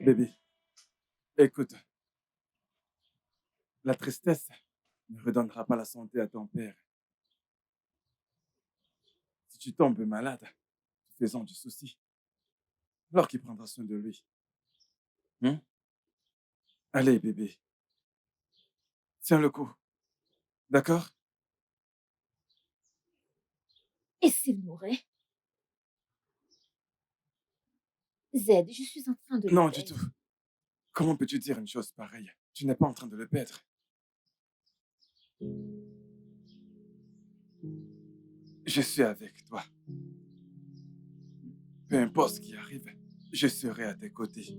Bébé, écoute, la tristesse ne redonnera pas la santé à ton père. Si tu tombes malade, faisons du souci, alors qu'il prendra soin de lui. Hein? Allez, bébé, tiens le coup, d'accord? Et s'il mourait? Zed, je suis en train de le Non, du tout. perdre. Comment peux-tu dire une chose pareille? Tu n'es pas en train de le perdre. Je suis avec toi. Peu importe ce qui arrive, je serai à tes côtés.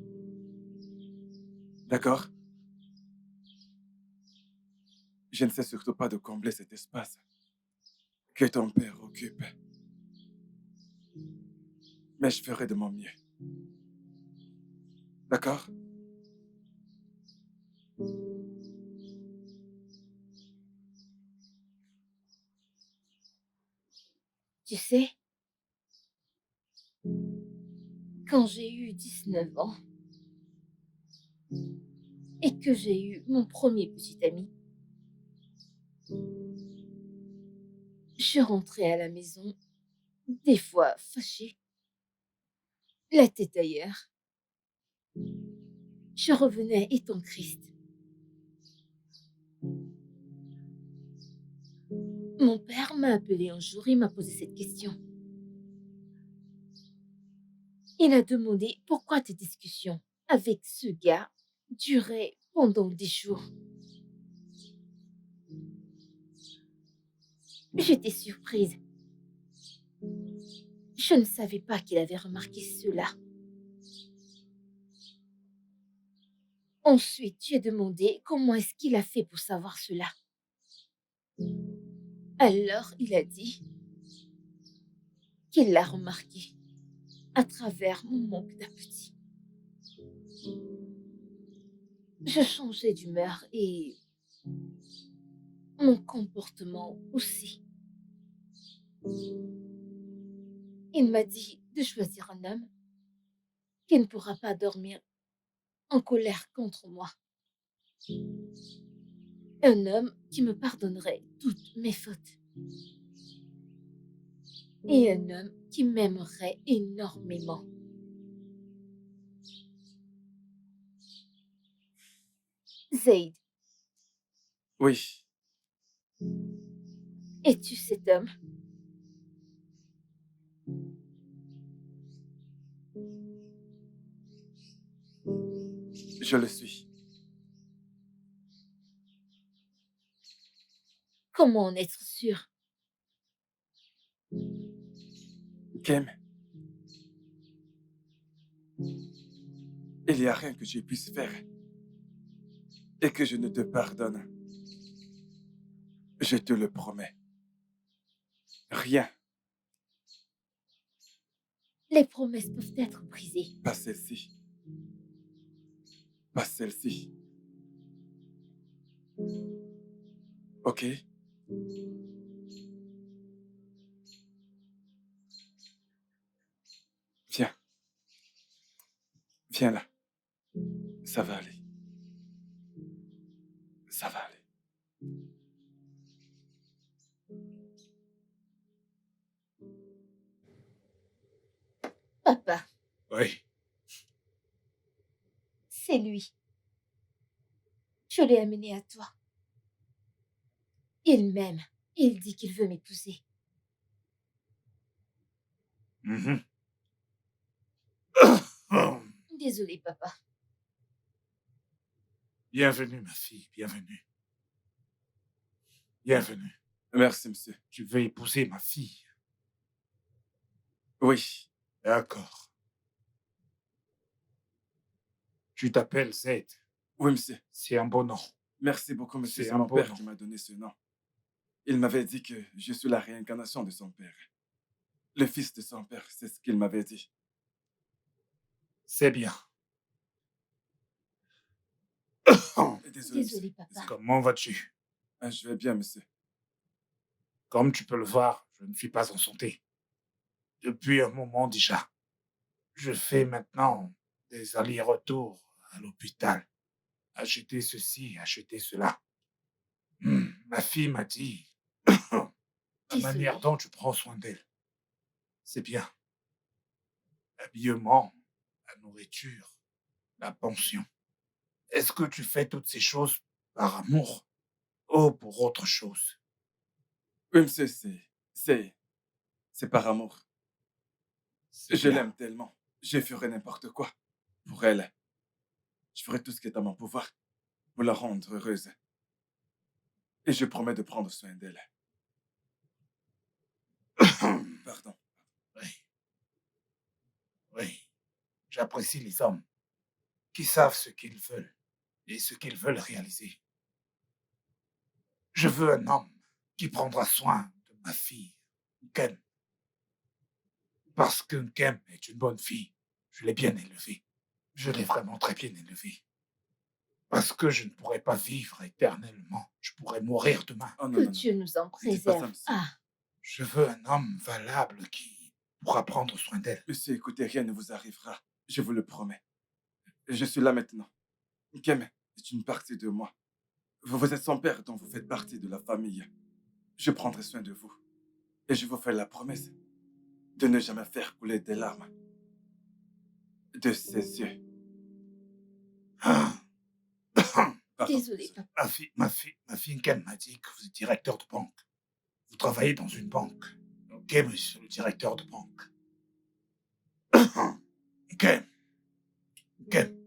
D'accord? Je ne sais surtout pas de combler cet espace que ton père occupe. Mais je ferai de mon mieux. D'accord? Tu sais, quand j'ai eu 19 ans et que j'ai eu mon premier petit ami, je rentrais à la maison, des fois fâchée, la tête ailleurs. Je revenais étant triste. Mon père m'a appelé un jour et m'a posé cette question. Il a demandé pourquoi tes discussions avec ce gars duraient pendant des jours. J'étais surprise. Je ne savais pas qu'il avait remarqué cela. Ensuite, j'ai demandé comment est-ce qu'il a fait pour savoir cela. Alors, il a dit qu'il l'a remarqué à travers mon manque d'appétit. Je changeais d'humeur et mon comportement aussi. Il m'a dit de choisir un homme qui ne pourra pas dormir en colère contre moi. Un homme qui me pardonnerait toutes mes fautes. Et un homme qui m'aimerait énormément. Zaid, Oui. es-tu cet homme? Je le suis. Comment en être sûr? Kem, il n'y a rien que je puisse faire et que je ne te pardonne. Je te le promets. Rien, Les promesses peuvent être brisées. pas celle-ci. Pas celle-ci. Ok? Viens. Viens là. Ça va aller. Ça va aller. Papa, Oui. c'est lui. Je l'ai amené à toi. Il m'aime. Il dit qu'il veut m'épouser. Mhm. Désolé, papa. Bienvenue, ma fille, bienvenue. Bienvenue. Merci, monsieur. Tu veux épouser ma fille? Oui. D'accord. Tu t'appelles Zed. Oui, monsieur. C'est un bon nom. Merci beaucoup, monsieur. C'est C'est un mon beau père nom. qui m'a donné ce nom. Il m'avait dit que je suis la réincarnation de son père. Le fils de son père, c'est ce qu'il m'avait dit. C'est bien. Désolé, monsieur. Désolé, papa. Comment vas-tu? Ah, je vais bien, monsieur. Comme tu peux le voir, je ne suis pas en santé. Depuis un moment déjà. Je fais maintenant des allers-retours à l'hôpital. Acheter ceci, acheter cela. Ma fille m'a dit la manière Désolé. dont tu prends soin d'elle. C'est bien. L'habillement, la nourriture, la pension. Est-ce que tu fais toutes ces choses par amour ou pour autre chose? Oui, monsieur, c'est par amour. C'est Je bien. l'aime tellement. Je ferai n'importe quoi pour elle. Je ferai tout ce qui est à mon pouvoir pour la rendre heureuse. Et je promets de prendre soin d'elle. Pardon. Oui, oui. J'apprécie les hommes qui savent ce qu'ils veulent et ce qu'ils veulent réaliser. Je veux un homme qui prendra soin de ma fille, Ken, parce que Ken est une bonne fille. Je l'ai bien élevée. Je l'ai vraiment très bien élevée. Parce que je ne pourrais pas vivre éternellement. Je pourrais mourir demain. Oh non, Que non, non. Dieu nous en Ne dites pas ça, préserve. monsieur. Ah, Je veux un homme valable qui pourra prendre soin d'elle. Monsieur, écoutez, rien ne vous arrivera. Je vous le promets. Je suis là maintenant. Kem est une partie de moi. Vous êtes son père, dont vous faites partie de la famille. Je prendrai soin de vous. Et je vous fais la promesse de ne jamais faire couler des larmes de ses yeux. Ah. Pardon, désolé, monsieur. papa. Ma fille Ken m'a dit que vous êtes directeur de banque. Vous travaillez dans une banque. Ok, monsieur le directeur de banque. Ken, Ken,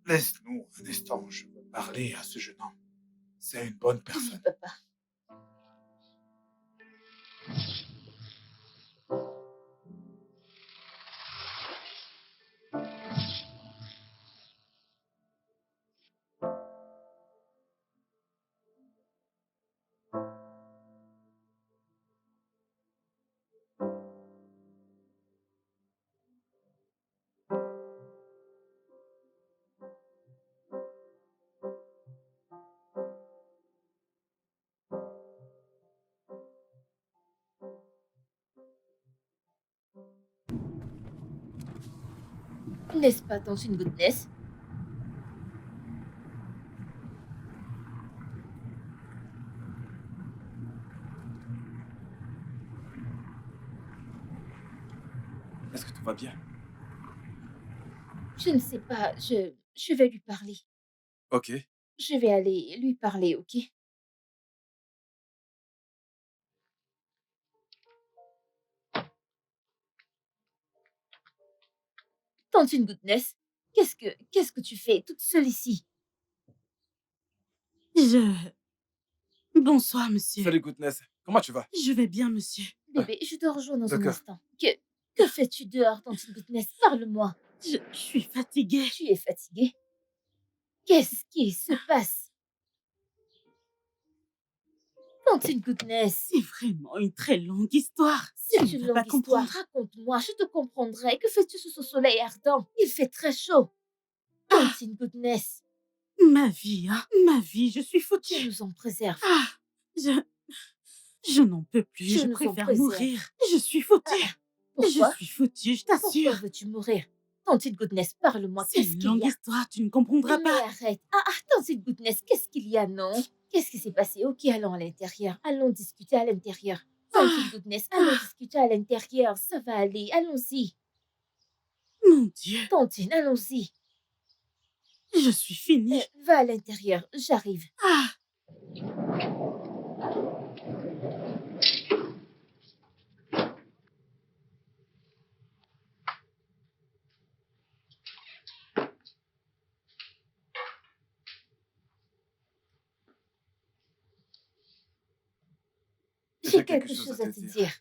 laisse-nous un instant. Je veux parler à ce jeune homme. C'est une bonne Oui, personne. papa. N'est-ce pas, tante une goodness? Est-ce que tout va bien? Je ne sais pas. Je vais lui parler. Ok. Je vais aller lui parler, ok? Tante une goodness, qu'est-ce que tu fais toute seule ici? Bonsoir, monsieur. Salut, Goodness. Comment tu vas? Je vais bien, monsieur. Bébé, je te rejoins dans un D'accord. instant. Que fais-tu dehors, tante une goodness? Parle-moi. Je suis fatiguée. Tu es fatiguée? Qu'est-ce qui se passe? Tante une goodness. C'est vraiment une très longue histoire. C'est Tu ne une vas pas longue histoire. comprendre. Raconte-moi, je te comprendrai. Que fais-tu sous ce soleil ardent? Il fait très chaud. Tante une goodness. Ma vie, hein. Ma vie, je suis Dieu foutue. nous en préserve. Ah, je n'en peux plus. Dieu Je nous en préfère préserve. mourir. Je suis foutue. Pourquoi? Je suis foutue, je Pourquoi t'assure. veux-tu mourir? Tante une goodness, parle-moi. C'est Qu'est-ce une qu'il longue y a? histoire, tu ne comprendras Mais pas. arrête. Tante une goodness, qu'est-ce qu'il y a, non? Qu'est-ce qui s'est passé? Ok, allons à l'intérieur. Allons discuter à l'intérieur. Tante une goodness, allons discuter à l'intérieur. Ça va aller. Allons-y. Mon Dieu, Tantine, allons-y. je suis finie. Va à l'intérieur. J'arrive. Ah, J'ai quelque chose à te dire.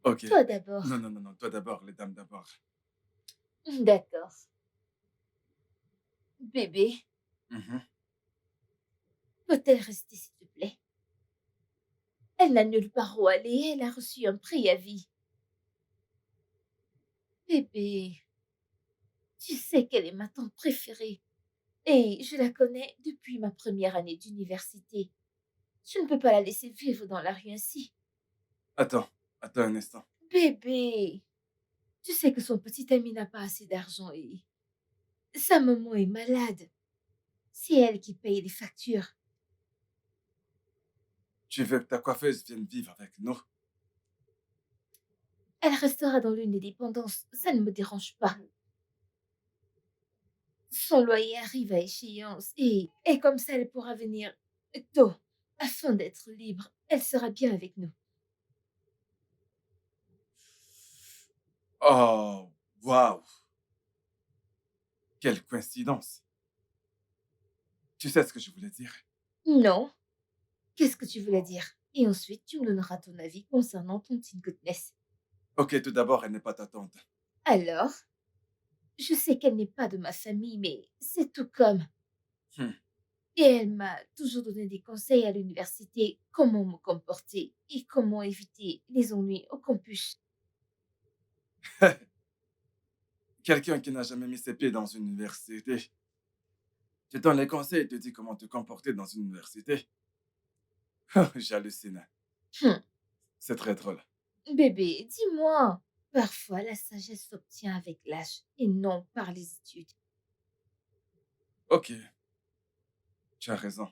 Ok. Toi d'abord. Non, non, non, non. Toi d'abord, les dames d'abord. D'accord. Bébé, Mhm. Peut-elle rester, s'il te plaît? Elle n'a nulle part où aller, elle a reçu un préavis. Bébé, tu sais qu'elle est ma tante préférée et je la connais depuis ma première année d'université. Je ne peux pas la laisser vivre dans la rue ainsi. Attends un instant. Bébé, tu sais que son petit ami n'a pas assez d'argent et sa maman est malade. C'est elle qui paye les factures. Tu veux que ta coiffeuse vienne vivre avec nous? Elle restera dans l'une des dépendances, ça ne me dérange pas. Son loyer arrive à échéance et comme ça, elle pourra venir tôt afin d'être libre. Elle sera bien avec nous. Oh, waouh! Quelle coïncidence! Tu sais ce que je voulais dire? Non, qu'est-ce que tu voulais dire? Et ensuite, tu me donneras ton avis concernant ton Teen Goodness. Ok, tout d'abord, elle n'est pas ta tante. Alors, je sais qu'elle n'est pas de ma famille, mais c'est tout comme. Hmm. Et elle m'a toujours donné des conseils à l'université, comment me comporter et comment éviter les ennuis au campus. Quelqu'un qui n'a jamais mis ses pieds dans une université. Tu donnes les conseils et te dit comment te comporter dans une université. J'hallucine. Hum, C'est très drôle. Bébé, dis-moi, parfois la sagesse s'obtient avec l'âge et non par les études. Ok, tu as raison.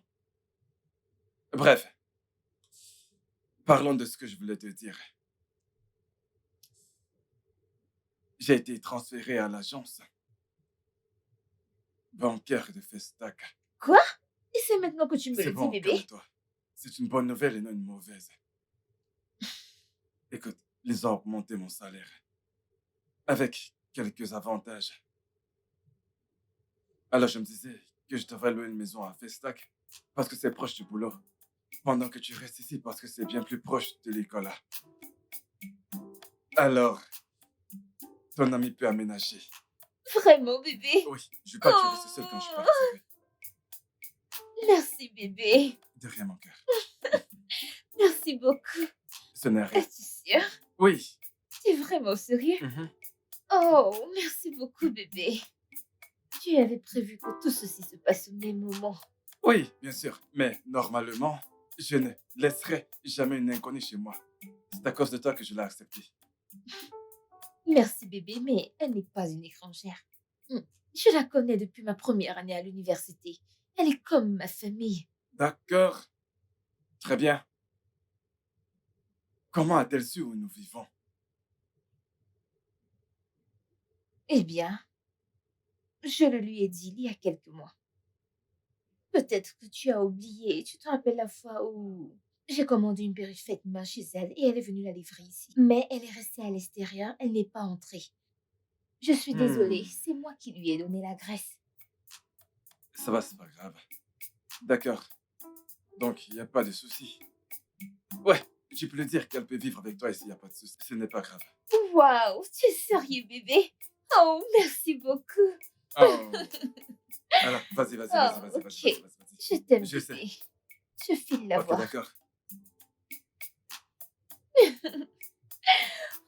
Bref, parlons de ce que je voulais te dire. J'ai été transféré à l'agence bancaire de Festac. Quoi? Et c'est maintenant que tu me C'est le dis, bon, bébé? calme-toi. C'est une bonne nouvelle et non une mauvaise. Écoute, ils ont augmenté mon salaire avec quelques avantages. Alors je me disais que je devrais louer une maison à Festac parce que c'est proche du boulot. Pendant que tu restes ici parce que c'est bien plus proche de l'école là. Alors, ton ami peut aménager. Vraiment, bébé? Oui, je veux pas que tu restes seul quand je Oh, partirai. merci, bébé. De rien, mon cœur. Merci beaucoup. Ce n'est rien. Es-tu sûr? Oui. Tu es vraiment sérieux? Mhm. Oh, merci beaucoup, bébé. Tu avais prévu que tout ceci se passe au même moment. Oui, bien sûr. Mais normalement, je ne laisserai jamais une inconnue chez moi. C'est à cause de toi que je l'ai accepté. Merci, bébé, mais elle n'est pas une étrangère. Je la connais depuis ma première année à l'université. Elle est comme ma famille. D'accord. Très bien. Comment a-t-elle su où nous vivons? Eh bien, je le lui ai dit il y a quelques mois. Peut-être que tu as oublié. Tu te rappelles la fois où j'ai commandé une perruque faite main chez elle et elle est venue la livrer ici. Mais elle est restée à l'extérieur, elle n'est pas entrée. Je suis désolée, c'est moi qui lui ai donné la graisse. Ça va, c'est pas grave. D'accord. Donc, il n'y a pas de souci. Ouais, tu peux lui dire qu'elle peut vivre avec toi ici, il n'y a pas de souci. Ce n'est pas grave. Waouh, tu es sérieux, bébé? Oh, merci beaucoup. Oh. Alors, vas-y, vas-y, vas-y, Oh, vas-y, ok. vas-y, vas-y, vas-y. Je t'aime, Je sais. bébé. Je file la Ok, voir. d'accord.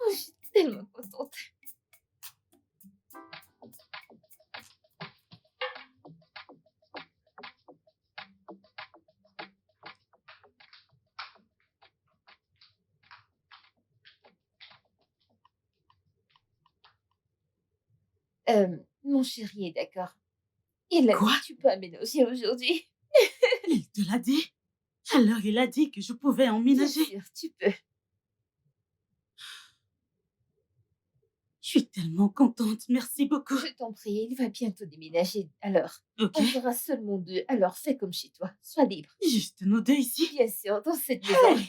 Oh, je suis tellement contente. Mon chéri est d'accord. Il a dit Quoi? que tu peux aménager aujourd'hui. Il te l'a dit? Alors il a dit que je pouvais Bien emménager. sûr, tu peux. Je suis tellement contente, merci beaucoup. Je t'en prie, il va bientôt déménager. Alors, Ok, on sera seulement deux. Alors, fais comme chez toi. Sois libre. juste nous deux ici. Bien sûr, dans cette maison.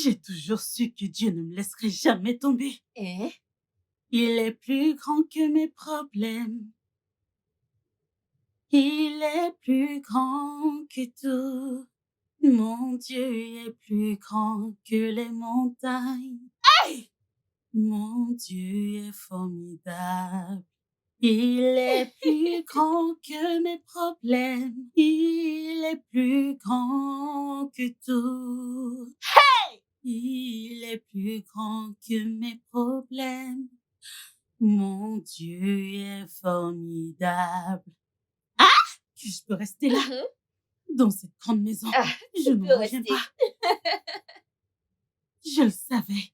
J'ai toujours su que Dieu ne me laisserait jamais tomber. Hein? Il est plus grand que mes problèmes. Il est plus grand que tout. Mon Dieu est plus grand que les montagnes. Hey! Mon Dieu est formidable. Il est plus grand que mes problèmes. Il est plus grand que tout. Il est plus grand que mes problèmes. Mon Dieu est formidable. Ah! Que je peux rester là, dans cette grande maison. Ah, Je tu n'en peux reviens rester. pas. Je le savais.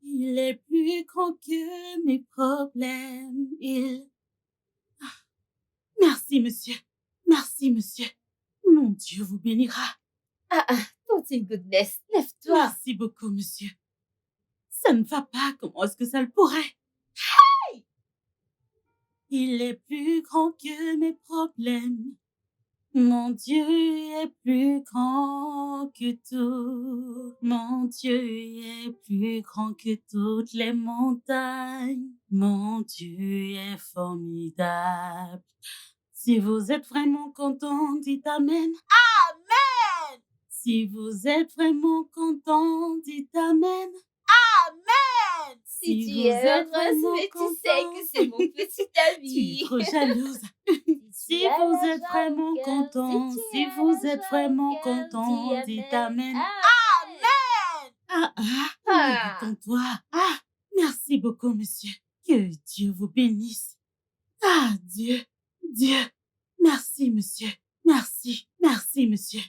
Il est plus grand que mes problèmes. Merci, monsieur. Merci, monsieur. Mon Dieu vous bénira. Tontine Goodness, lève-toi. Merci beaucoup, monsieur. Ça ne va pas. Comment est-ce que ça le pourrait? Il est plus grand que mes problèmes. Mon Dieu est plus grand que tout. Mon Dieu est plus grand que toutes les montagnes. Mon Dieu est formidable. Si vous êtes vraiment content, dites Amen. Amen! Si vous êtes vraiment content, dites Amen. Amen! Si tu es heureuse, mais tu sais que c'est mon petit Tu es ami. trop jalouse. Si vous êtes vraiment content, si vous êtes vraiment content, dites Amen. Ah. Détends-toi. Ah, merci beaucoup, monsieur. Que Dieu vous bénisse. Ah, Dieu, merci, monsieur. Merci, monsieur.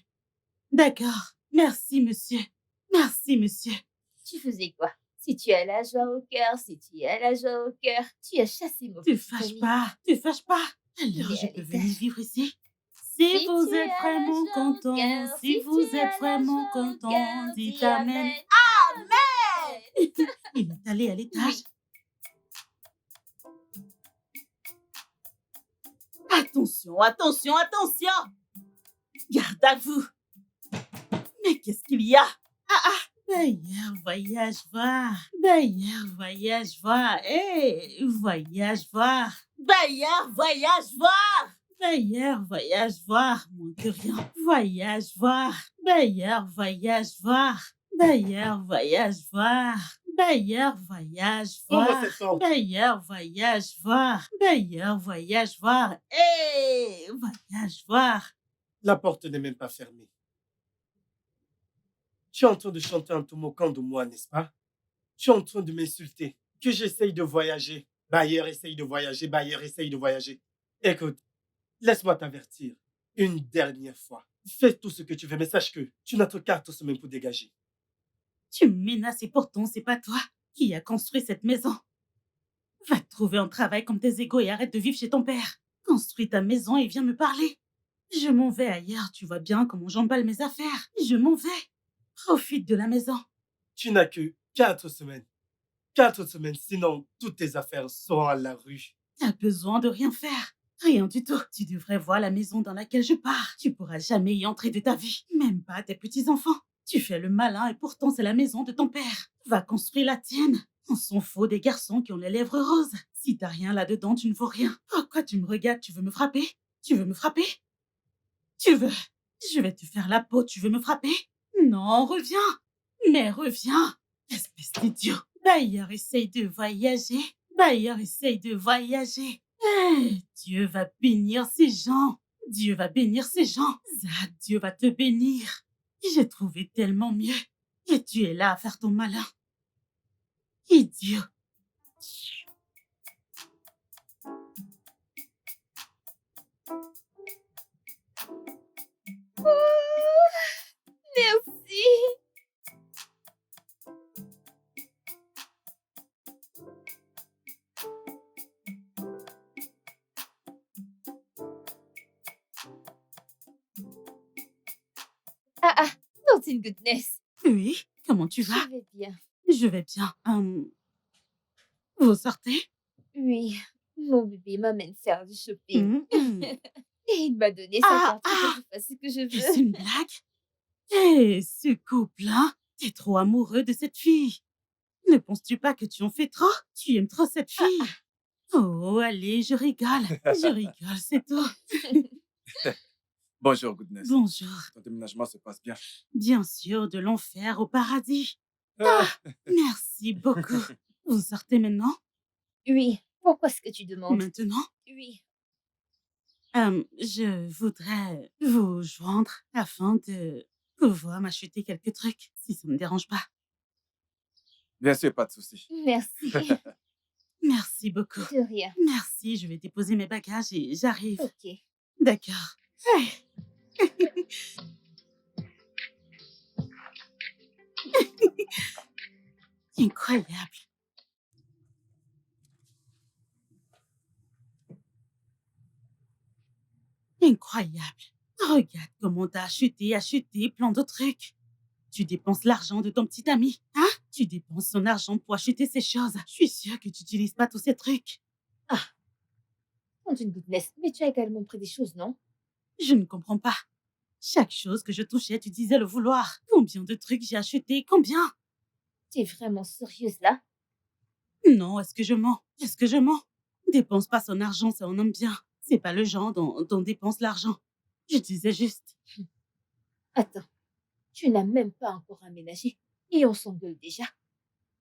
D'accord, merci, monsieur. Merci, monsieur. Tu faisais quoi? Si tu as la joie au cœur, tu as chassé mon Tu petit fâches ami. pas. Alors, est je à peux l'étage. venir vivre ici. Si Si vous tu êtes as la vraiment joie au content, cœur, si si vous tu êtes as la vraiment joie au content, cœur, dites dis Amen. Amen. Il est allé à l'étage. Oui. Attention, attention, attention! Garde à vous! Mais qu'est-ce qu'il y a? D'ailleurs, voyage voir. D'ailleurs, voyage voir. Hé, voyage voir. D'ailleurs, voyage voir. D'ailleurs, voyage voir. Moins que rien. Voyage voir. D'ailleurs, voyage voir. D'ailleurs, voyage voir. D'ailleurs, voyage Ouvre voir. cette porte. D'ailleurs, voyage voir. D'ailleurs, voyage voir. Hé, voyage voir. La porte n'est même pas fermée. Tu es en train de chanter en te moquant de moi, n'est-ce pas? Tu es en train de m'insulter. Que j'essaye de voyager. Bailleur essaye de voyager. Écoute, laisse-moi t'avertir. Une dernière fois. Fais tout ce que tu veux, mais sache que tu n'as que 4 semaines pour dégager. Tu me menaces et pourtant c'est pas toi qui as construit cette maison. Va te trouver un travail comme tes égaux et arrête de vivre chez ton père. Construis ta maison et viens me parler. Je m'en vais ailleurs, tu vois bien comment j'emballe mes affaires. Je m'en vais. Profite de la maison. Tu n'as que 4 semaines. 4 semaines, sinon toutes tes affaires seront à la rue. T'as besoin de rien faire. Rien du tout. Tu devrais voir la maison dans laquelle je pars. Tu pourras jamais y entrer de ta vie. Même pas tes petits-enfants. Tu fais le malin et pourtant c'est la maison de ton père. Va construire la tienne. On s'en fout des garçons qui ont les lèvres roses. Si t'as rien là-dedans, tu ne vaux rien. Pourquoi tu me regardes? Tu veux me frapper? Tu veux me frapper? Tu veux? Je vais te faire la peau. Tu veux me frapper? Non, reviens. Mais reviens. Espèce d'idiot. D'ailleurs, essaye de voyager. Dieu va bénir ces gens. Dieu va te bénir. J'ai trouvé tellement mieux. Et tu es là à faire ton malin. Idiot. Merci. Tontine Goodness. Oui, comment tu vas? Je vais bien. Je vais bien. Vous sortez? Oui, mon bébé m'amène faire du shopping. Mhm. Et il m'a donné sa Ah, carte pour que je fasse ce que je Est-ce veux. une blague? Hé, ce couple, hein? T'es trop amoureux de cette fille. Ne penses-tu pas que tu en fais trop? Tu aimes trop cette fille. Oh, allez, je rigole, c'est tout. Bonjour, Goodness. Bonjour. Ton déménagement se passe bien. Bien sûr, de l'enfer au paradis. Merci beaucoup. Vous sortez maintenant? Oui. Pourquoi est-ce que tu demandes? Maintenant? Oui. Je voudrais vous joindre afin de pouvoir m'acheter quelques trucs, si ça ne me dérange pas. Bien sûr, pas de souci. Merci. Merci beaucoup. De rien. Merci, je vais déposer mes bagages et j'arrive. Ok. D'accord. Incroyable. Incroyable. Regarde comment t'as acheté plein de trucs. Tu dépenses l'argent de ton petit ami, hein? Tu dépenses son argent pour acheter ces choses. Je suis sûre que tu n'utilises pas tous ces trucs. Compte une goodness. Mais tu as également pris des choses, non? Je ne comprends pas. Chaque chose que je touchais, tu disais le vouloir. Combien de trucs j'ai acheté? Combien? Tu es vraiment sérieuse là? Non, est-ce que je mens? Est-ce que je mens? Dépense pas son argent, ça on aime bien. C'est pas le genre dont on dépense l'argent. Je disais juste. Attends. Tu n'as même pas encore aménagé. Et on s'engueule déjà.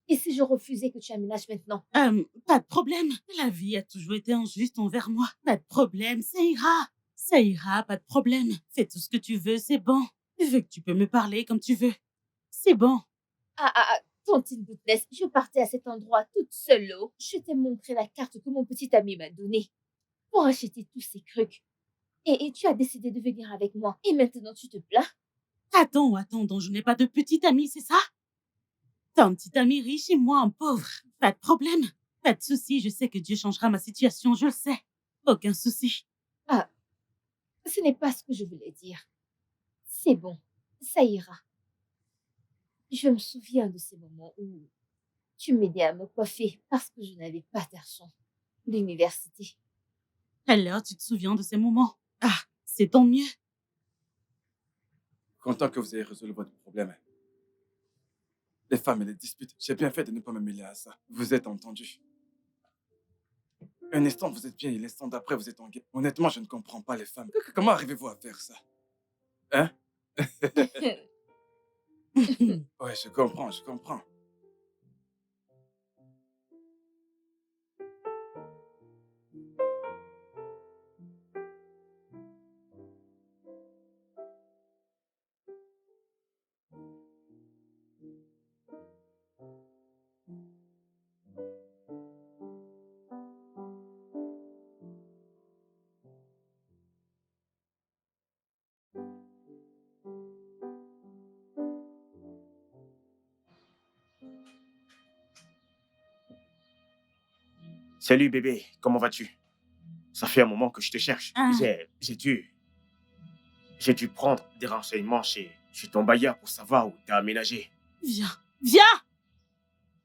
Et si je refusais que tu aménages maintenant? Pas de problème. La vie a toujours été injuste envers moi. Pas de problème, ça ira. Ça ira, pas de problème. Fais tout ce que tu veux, c'est bon. Vu que tu peux me parler comme tu veux. C'est bon. Tontine goodness, je partais à cet endroit toute seule. Oh. Je t'ai montré la carte que mon petit ami m'a donnée pour acheter tous ces trucs. Et tu as décidé de venir avec moi. Et maintenant, tu te plains? Attends, donc je n'ai pas de petit ami, c'est ça? T'as un petit ami riche et moi un pauvre. Pas de problème. Pas de souci, je sais que Dieu changera ma situation, je le sais. Aucun souci. Ce n'est pas ce que je voulais dire. C'est bon, ça ira. Je me souviens de ces moments où tu m'aidais à me coiffer parce que je n'avais pas d'argent. L'université. Alors, tu te souviens de ces moments? Ah, c'est tant mieux. Content que vous ayez résolu votre problème. Les femmes et les disputes, j'ai bien fait de ne pas me mêler à ça. Vous êtes entendus. Un instant, vous êtes bien et l'instant d'après, vous êtes en guerre. Honnêtement, je ne comprends pas les femmes. Comment arrivez-vous à faire ça? Hein? Ouais, je comprends. Salut bébé, comment vas-tu? Ça fait un moment que je te cherche. Ah. J'ai dû prendre des renseignements chez ton bailleur pour savoir où t'as aménagé. Viens!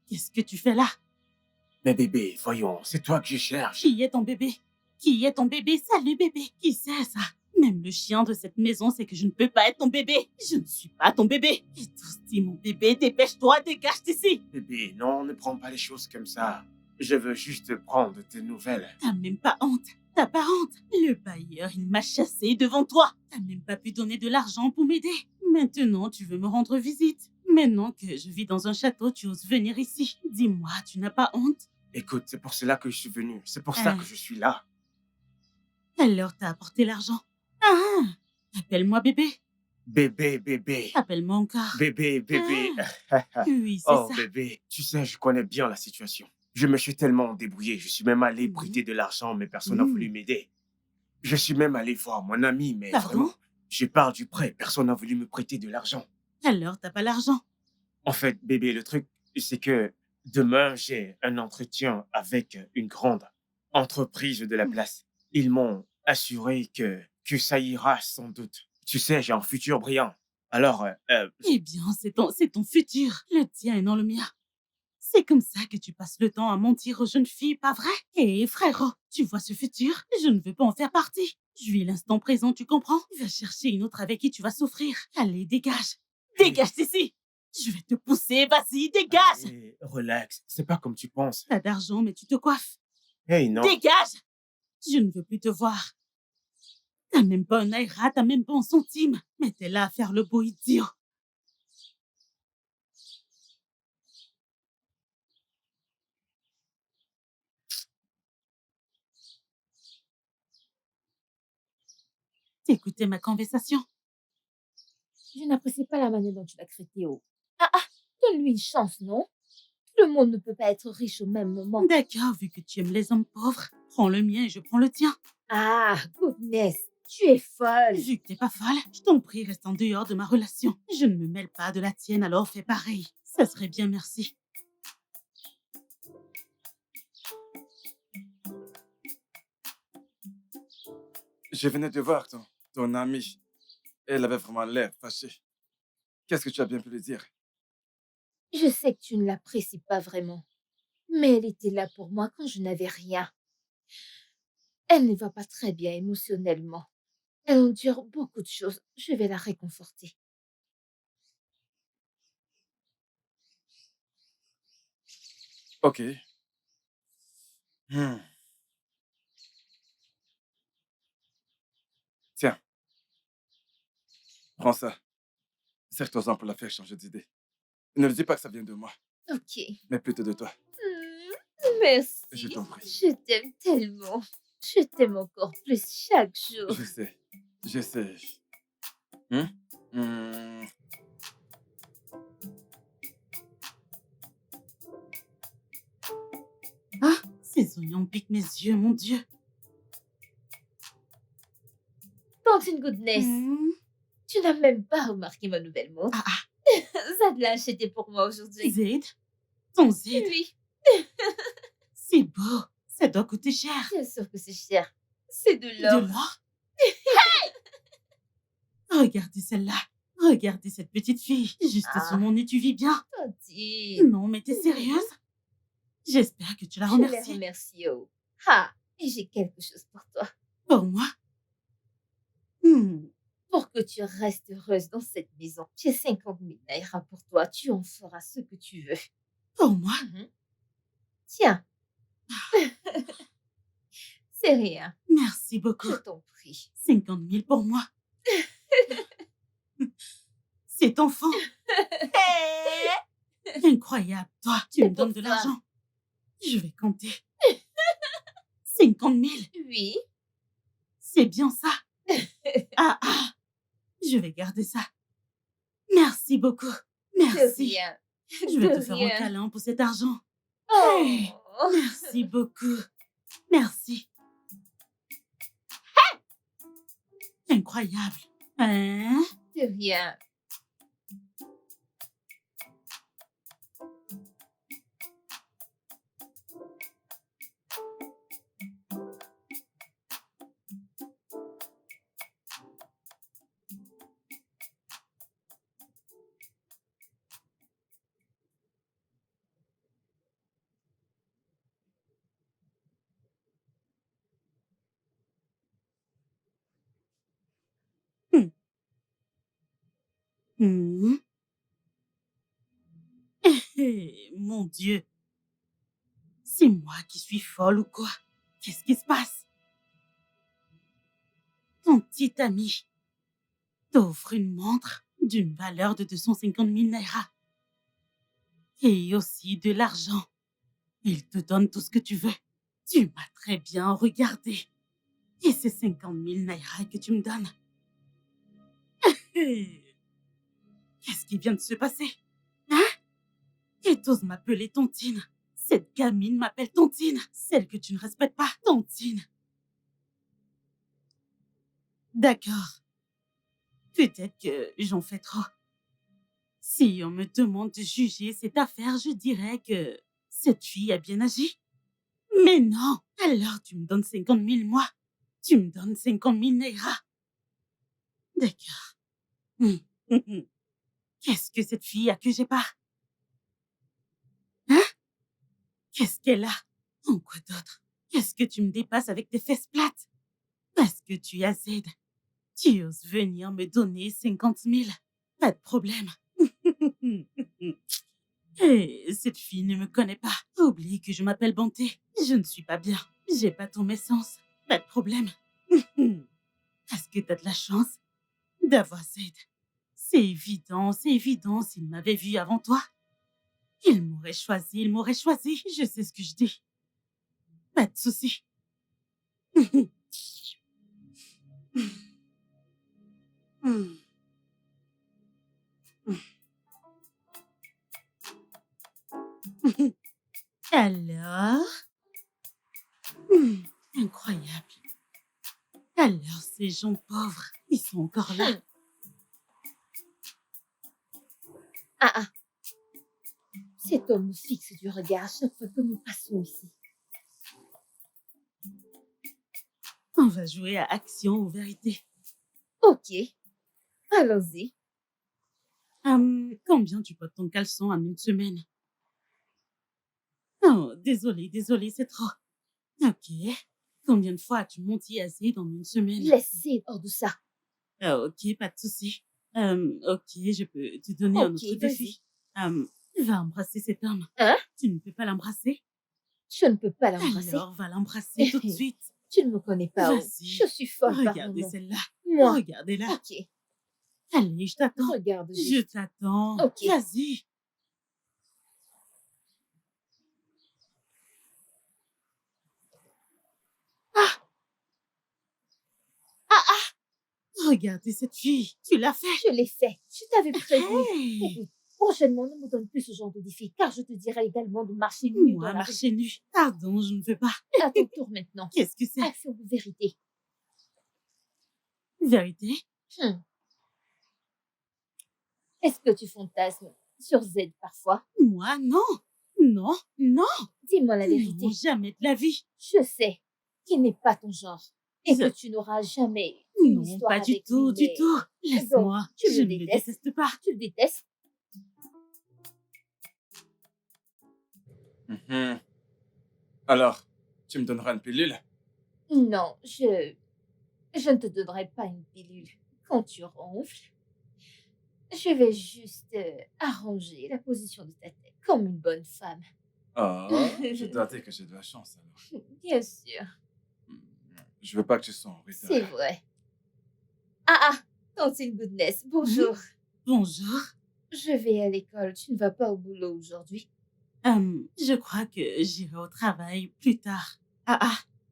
Qu'est-ce que tu fais là? Mais bébé, voyons, c'est toi que je cherche. Qui est ton bébé? Qui est ton bébé? Salut bébé. Qui c'est ça? Même le chien de cette maison sait que je ne peux pas être ton bébé. Je ne suis pas ton bébé. Et tous dit mon bébé, dépêche-toi, dégage d'ici. Bébé, non, ne prends pas les choses comme ça. Je veux juste prendre tes nouvelles. T'as même pas honte. T'as pas honte. Le bailleur, il m'a chassé devant toi. T'as même pas pu donner de l'argent pour m'aider. Maintenant, tu veux me rendre visite. Maintenant que je vis dans un château, tu oses venir ici. Dis-moi, tu n'as pas honte? Écoute, c'est pour cela que je suis venu. C'est pour ça que je suis là. Alors, t'as apporté l'argent. Ah! Appelle-moi bébé. Bébé. Appelle-moi encore. Bébé. Oui, c'est Oh ça. bébé, tu sais, je connais bien la situation. Je me suis tellement débrouillé. Je suis même allé prêter de l'argent, mais personne n'a voulu m'aider. Je suis même allé voir mon ami, mais Pardon? vraiment, je parle du prêt. Personne n'a voulu me prêter de l'argent. Alors, t'as pas l'argent? En fait, bébé, le truc, c'est que demain, j'ai un entretien avec une grande entreprise de la place. Ils m'ont assuré que ça ira sans doute. Tu sais, j'ai un futur brillant. Alors, Eh bien, c'est ton futur, le tien et non le mien. C'est comme ça que tu passes le temps à mentir aux jeunes filles, pas vrai? Et frérot, tu vois ce futur? Je ne veux pas en faire partie. Je vis l'instant présent, tu comprends? Va chercher une autre avec qui tu vas souffrir. Allez, dégage. Dégage d'ici. Je vais te pousser, vas-y, dégage. hey, relax, c'est pas comme tu penses. T'as d'argent, mais tu te coiffes. Hey, non. Dégage. Je ne veux plus te voir. T'as même pas un aïra, t'as même pas un centime. Mais t'es là à faire le beau idiot. T'écoutais ma conversation. Je n'apprécie pas la manière dont tu l'as traité. Oh. Donne-lui une chance, non? Tout le monde ne peut pas être riche au même moment. D'accord, vu que tu aimes les hommes pauvres, prends le mien et je prends le tien. Ah, goodness, tu es folle. Vu que t'es pas folle, je t'en prie, reste en dehors de ma relation. Je ne me mêle pas de la tienne, alors fais pareil. Ça serait bien, merci. Je venais de voir ton amie. Elle avait vraiment l'air fâchée. Qu'est-ce que tu as bien pu lui dire? Je sais que tu ne l'apprécies pas vraiment, mais elle était là pour moi quand je n'avais rien. Elle ne va pas très bien émotionnellement. Elle endure beaucoup de choses. Je vais la réconforter. Ok. Hmm. Tiens, prends ça. Serre-toi-en pour la faire changer d'idée. Ne lui dis pas que ça vient de moi, Ok. mais plutôt de toi. Merci. Je t'en prie. Je t'aime tellement. Je t'aime encore plus chaque jour. Je sais. Je sais. Hmm? Hmm. Ah, ces oignons piquent mes yeux, mon Dieu. Tantine Goodness, tu n'as même pas remarqué ma nouvelle montre. Ça te l'a acheté pour moi aujourd'hui. Zed, ton Zed, Oui, c'est beau. Ça doit coûter cher. bien sûr que c'est cher. C'est de De l'or. l'or? Regardez celle-là. Regardez cette petite fille. Juste sous mon nez, tu vis bien. Tantine. Non, mais t'es sérieuse? J'espère que tu la Je les remercies. remercie. Oh. Et j'ai quelque chose pour toi. Pour moi? Pour que tu restes heureuse dans cette maison. J'ai 50 000 naira pour toi. Tu en feras ce que tu veux. Pour moi? Tiens. C'est rien. Merci beaucoup. Je t'en prie. 50 000 pour moi. Cet enfant. Incroyable. Toi, tu C'est me donnes pour de toi. l'argent. Je vais compter. 50 000. Oui. C'est bien ça. Je vais garder ça. Merci beaucoup. De Merci. rien. Je vais De te faire un rien. câlin pour cet argent. Oh. Merci beaucoup. Merci. Incroyable. Hein? De rien. Mon Dieu. C'est moi qui suis folle ou quoi? Qu'est-ce qui se passe? Ton petit ami t'offre une montre d'une valeur de 250 000 naira. Et aussi de l'argent. Il te donne tout ce que tu veux. Tu m'as très bien regardé. Et c'est 50 000 naira que tu me donnes. Qu'est-ce qui vient de se passer? Hein? Et t'oses m'appeler Tontine. Cette gamine m'appelle Tontine. Celle que tu ne respectes pas, Tontine. D'accord. Peut-être que j'en fais trop. Si on me demande de juger cette affaire, je dirais que cette fille a bien agi. Mais non. Alors tu me donnes 50 000 moi. Tu me donnes 50 000 naira. D'accord. Qu'est-ce que cette fille a que j'ai pas? Hein? Qu'est-ce qu'elle a? En quoi d'autre? Qu'est-ce que tu me dépasses avec tes fesses plates? Parce que tu as Z. Tu oses venir me donner 50 000. Pas de problème. Et cette fille ne me connaît pas. Oublie que je m'appelle Bonté. Je ne suis pas bien. J'ai pas ton essence. Pas de problème. Est-ce que t'as de la chance d'avoir Z? C'est évident. S'il m'avait vu avant toi, il m'aurait choisi. Je sais ce que je dis. Pas de souci. Alors? Incroyable. Alors, ces gens pauvres, ils sont encore là. Ah ah, cet homme nous fixe du regard chaque fois que nous passons ici. On va jouer à action ou vérité. Ok, allons-y. Combien tu portes ton caleçon en une semaine? Oh, désolé, c'est trop. Ok. Combien de fois as-tu monté assez dans une semaine? Laissez hors de ça. Ah, ok, pas de souci. Ok, je peux te donner un Ok, autre défi. Va embrasser cet homme. Hein? Tu ne peux pas l'embrasser? Je ne peux pas l'embrasser. Alors, va l'embrasser tout de suite. Tu ne me connais pas. Oh. Vas-y. Je suis folle par Regardez moment. celle-là. Moi. Regardez-la. Ok, Allez, je t'attends. regarde Je juste. t'attends. Ok. Vas-y. Regardez cette fille. Tu l'as fait. Je l'ai fait. Je t'avais prévenu. Hey. Écoute, prochainement, ne me donne plus ce genre de défi, car je te dirai également de marcher nu dans Moi, la rue. marcher nu. Pardon, je ne veux pas. À ton tour maintenant. Qu'est-ce que c'est? Action ou vérité? Vérité? Est-ce que tu fantasmes sur Z parfois? Moi, non. Non, non. Dis-moi la vérité. Non, jamais de la vie. Je sais qu'il n'est pas ton genre et Je- que tu n'auras jamais une Non, histoire pas avec du tout, lui, du mais tout. Laisse-moi. tu le Je ne le détestes. déteste pas. Tu le détestes. Mhm. Alors, tu me donneras une pilule? Non, je ne te donnerai pas une pilule. Quand tu ronfles, je vais juste arranger la position de ta tête comme une bonne femme. Ah, je dois dire que j'ai de la chance alors. Bien sûr, Je veux pas que tu sois en retard. c'est vrai. Ah, Tantine Goodness, bonjour. Bonjour. Je vais à l'école, tu ne vas pas au boulot aujourd'hui? Je crois que j'irai au travail plus tard.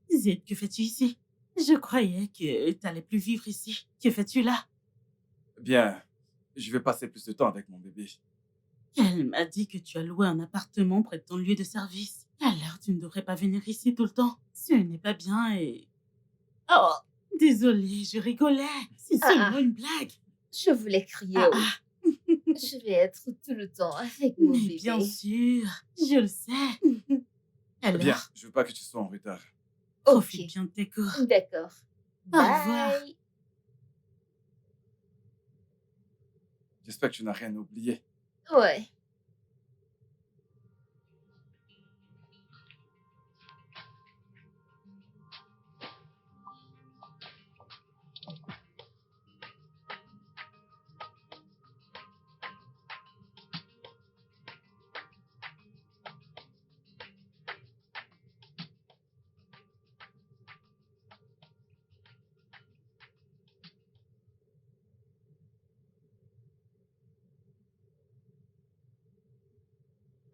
Zed, que fais-tu ici? Je croyais que t'allais plus vivre ici. Que fais-tu là? Bien, je vais passer plus de temps avec mon bébé. Elle m'a dit que tu as loué un appartement près de ton lieu de service. Alors tu ne devrais pas venir ici tout le temps. Ce n'est pas bien et... Oh, désolée, je rigolais. C'est seulement une blague. Je voulais crier. Ah, Oh. Je vais être tout le temps avec mon Mais bébé. bien sûr, je le sais. Alors, Bien, je veux pas que tu sois en retard. profite Ok, bien de tes cours. d'accord. Au revoir. Bye. J'espère que tu n'as rien oublié. Ouais.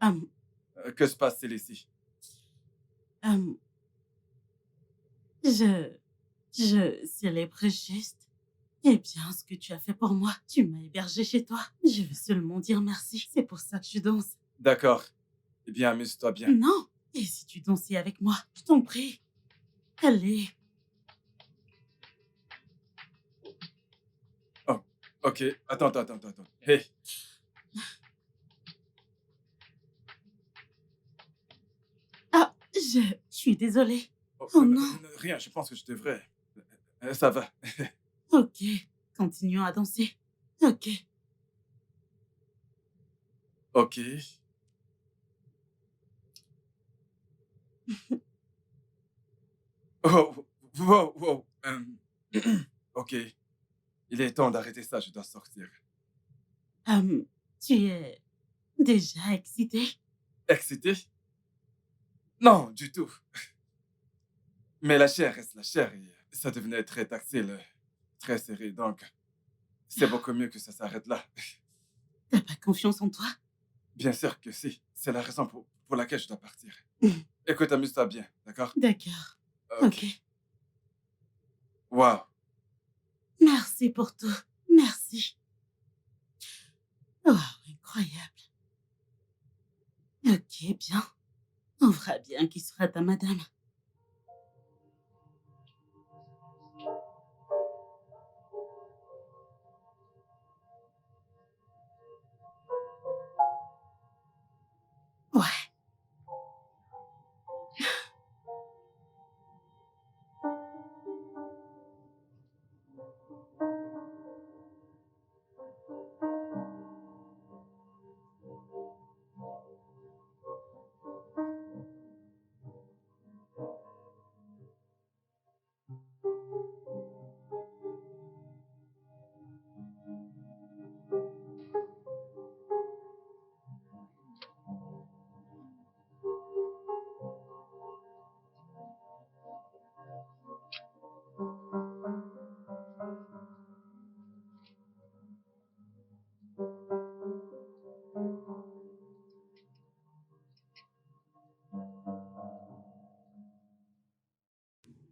Hum, Que se passe-t-il ici? hum, je célèbre juste. Eh bien, ce que tu as fait pour moi, tu m'as hébergé chez toi. Je veux seulement dire merci. C'est pour ça que je danse. D'accord. Eh bien, amuse-toi bien. Non. Et si tu dansais avec moi, je t'en prie. Allez. Ok, attends. Hé, Je suis désolée. oh, Oh non. Rien, je pense que je devrais. Ça va. Ok. Continuons à danser. Ok. Ok. Oh, wow. Ok. Il est temps d'arrêter ça, je dois sortir. Tu es déjà excitée? Excité? Non, du tout. Mais la chair reste la chair et ça devenait très tactile, très serré, donc c'est beaucoup mieux que ça s'arrête là. T'as pas confiance en toi? Bien sûr que si, c'est la raison pour laquelle je dois partir. Mm. Écoute, amuse-toi bien, d'accord? D'accord. Ok. Wow. Merci pour tout. Merci. Oh, incroyable. Ok, bien. On verra bien qui sera ta madame. Ouais.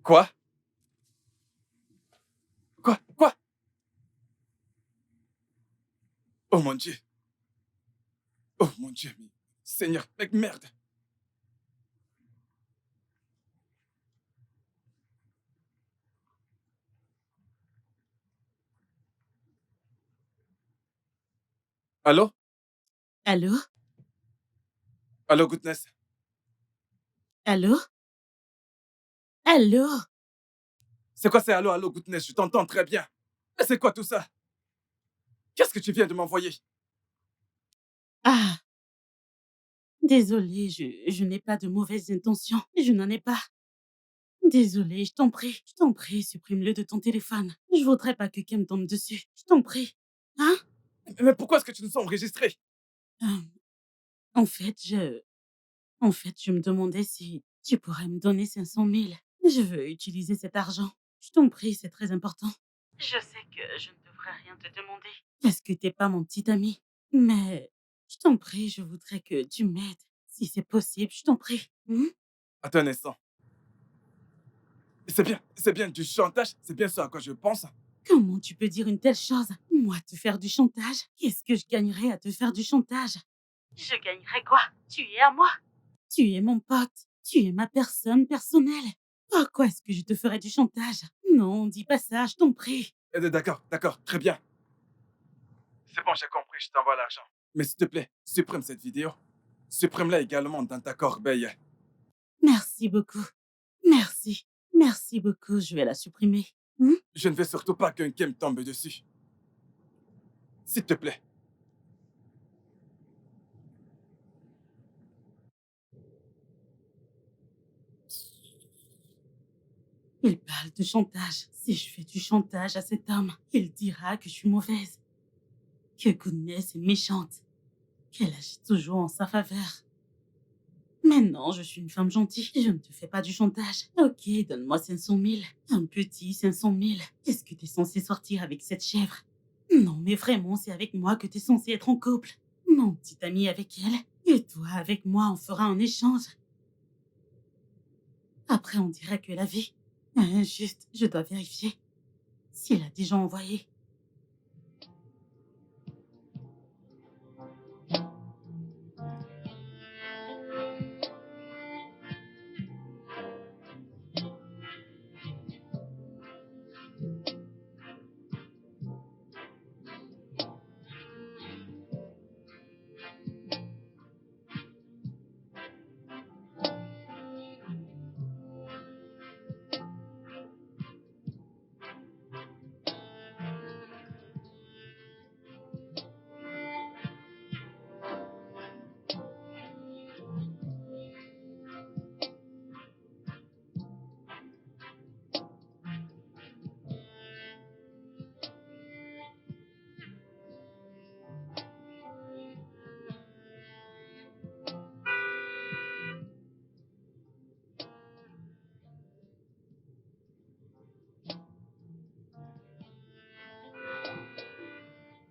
Quoi? Quoi? Quoi? Oh mon Dieu. Oh mon Dieu, mais Seigneur, mec, merde. Allô? Allô? Allô, Goodness? Allô? Allô? C'est quoi, c'est allô, allô, Goodness? Je t'entends très bien. Mais c'est quoi tout ça? Qu'est-ce que tu viens de m'envoyer? Ah, désolée, je n'ai pas de mauvaises intentions. Je n'en ai pas. Désolée, je t'en prie, supprime-le de ton téléphone. Je voudrais pas que quelqu'un me tombe dessus. Je t'en prie. Hein? Mais pourquoi est-ce que tu nous as enregistrés? Euh, en fait, En fait, je me demandais si tu pourrais me donner 500 000. Je veux utiliser cet argent. Je t'en prie, c'est très important. Je sais que je ne devrais rien te demander parce que t'es pas mon petit ami. Mais je t'en prie, je voudrais que tu m'aides. Si c'est possible, je t'en prie. Attends un instant. C'est bien du chantage? C'est bien ça à quoi je pense? Comment tu peux dire une telle chose? Moi, te faire du chantage? Qu'est-ce que je gagnerais à te faire du chantage? Je gagnerais quoi? Tu es à moi. Tu es mon pote. Tu es ma personne personnelle. Pourquoi est-ce que je te ferais du chantage? Non, dis pas ça, je t'en prie. D'accord, d'accord, très bien. C'est bon, j'ai compris, je t'envoie l'argent. Mais s'il te plaît, supprime cette vidéo. Supprime-la également dans ta corbeille. Merci beaucoup. Merci. Merci beaucoup, je vais la supprimer. Je ne veux surtout pas qu'un game tombe dessus. S'il te plaît. Il parle de chantage. Si je fais du chantage à cet homme, il dira que je suis mauvaise. Que Goodness est méchante. Qu'elle agit toujours en sa faveur. Mais non, je suis une femme gentille. Je ne te fais pas du chantage. Ok, donne-moi 500 000. Un petit 500 000. Est-ce que t'es censé sortir avec cette chèvre? Non, mais vraiment, c'est avec moi que t'es censé être en couple. Mon petit ami avec elle. Et toi, avec moi, on fera un échange. Après, on dirait que la vie... juste, je dois vérifier. S'il a déjà envoyé.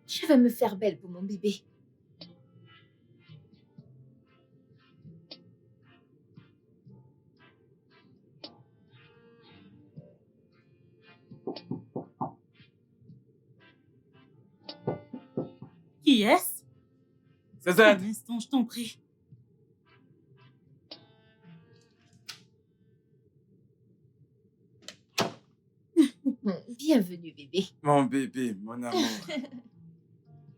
Je vais me faire belle pour mon bébé. Qui est-ce? C'est Un Z. instant, je t'en prie. Bienvenue, bébé. Mon bébé, mon amour.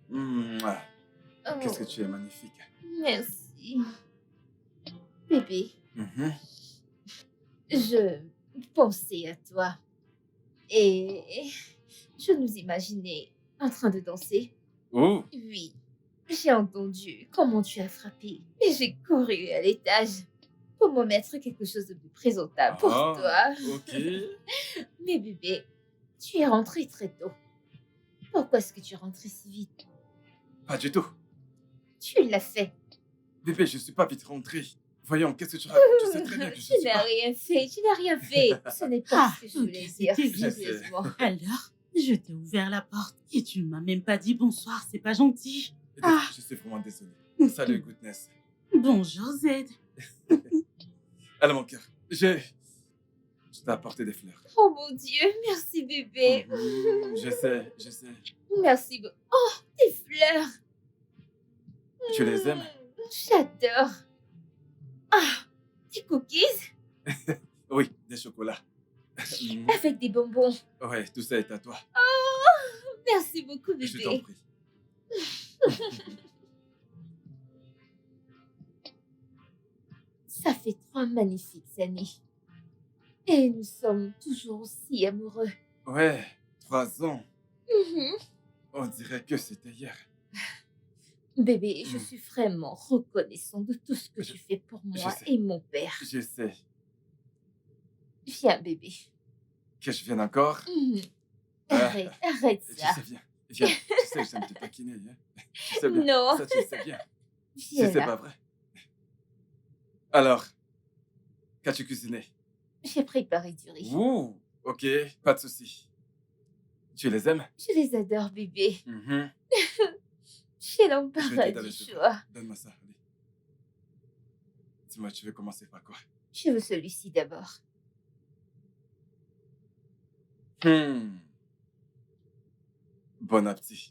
Mouah. Qu'est-ce que Oh, tu es magnifique. merci. Bébé, Mhm. je pensais à toi et je nous imaginais en train de danser. Oh, Oui, j'ai entendu comment tu as frappé et j'ai couru à l'étage pour me mettre quelque chose de plus présentable pour ah, toi. ok. Mais bébé, tu es rentré très tôt. Pourquoi est-ce que tu es rentré si vite? Pas du tout. Tu l'as fait. Bébé, je suis pas vite rentré. Voyons, qu'est-ce que tu racontes? Tu sais très bien que je Tu suis n'as pas. rien fait, tu n'as rien fait. Ce n'est pas Ah, ce que je ok, voulais dire, c'était Je sais. sérieusement. Alors, je t'ai ouvert la porte et tu ne m'as même pas dit bonsoir, c'est pas gentil. Peut-être Ah. que je suis vraiment désolé. Salut, Goodness. Bonjour Z. Alors, mon cœur, je t'ai apporté des fleurs. Oh mon Dieu, merci bébé. Je sais, je sais. Merci beaucoup. Oh, tes fleurs. Tu les aimes? J'adore. Ah, des cookies Oui, des chocolats. avec des bonbons. Ouais, tout ça est à toi. Oh, merci beaucoup Je t'en bébé. prie. Ça fait 3 magnifiques années. Et nous sommes toujours aussi amoureux. Ouais, 3 ans. Mhm. On dirait que c'était hier. Bébé, je Mm. suis vraiment reconnaissant de tout ce que Je- tu fais pour moi sais. et mon père. Je sais. Viens bébé. Que je vienne encore? Mhm. Ah, Arrête tu ça. sais bien. Viens. Tu sais que j'aime te taquiner. Hein? Tu sais bien. Non. Ça, tu le sais bien. Si Viens c'est là. pas vrai. Alors, qu'as-tu cuisiné? J'ai préparé du riz. Ouh, ok, pas de souci. Tu les aimes? Je les adore bébé. Mhm. J'ai Je vais l'embarras t'aider à du les faire. choix. Donne-moi ça. Allez. Dis-moi, tu veux commencer par quoi? Je veux celui-ci d'abord. Bon appétit.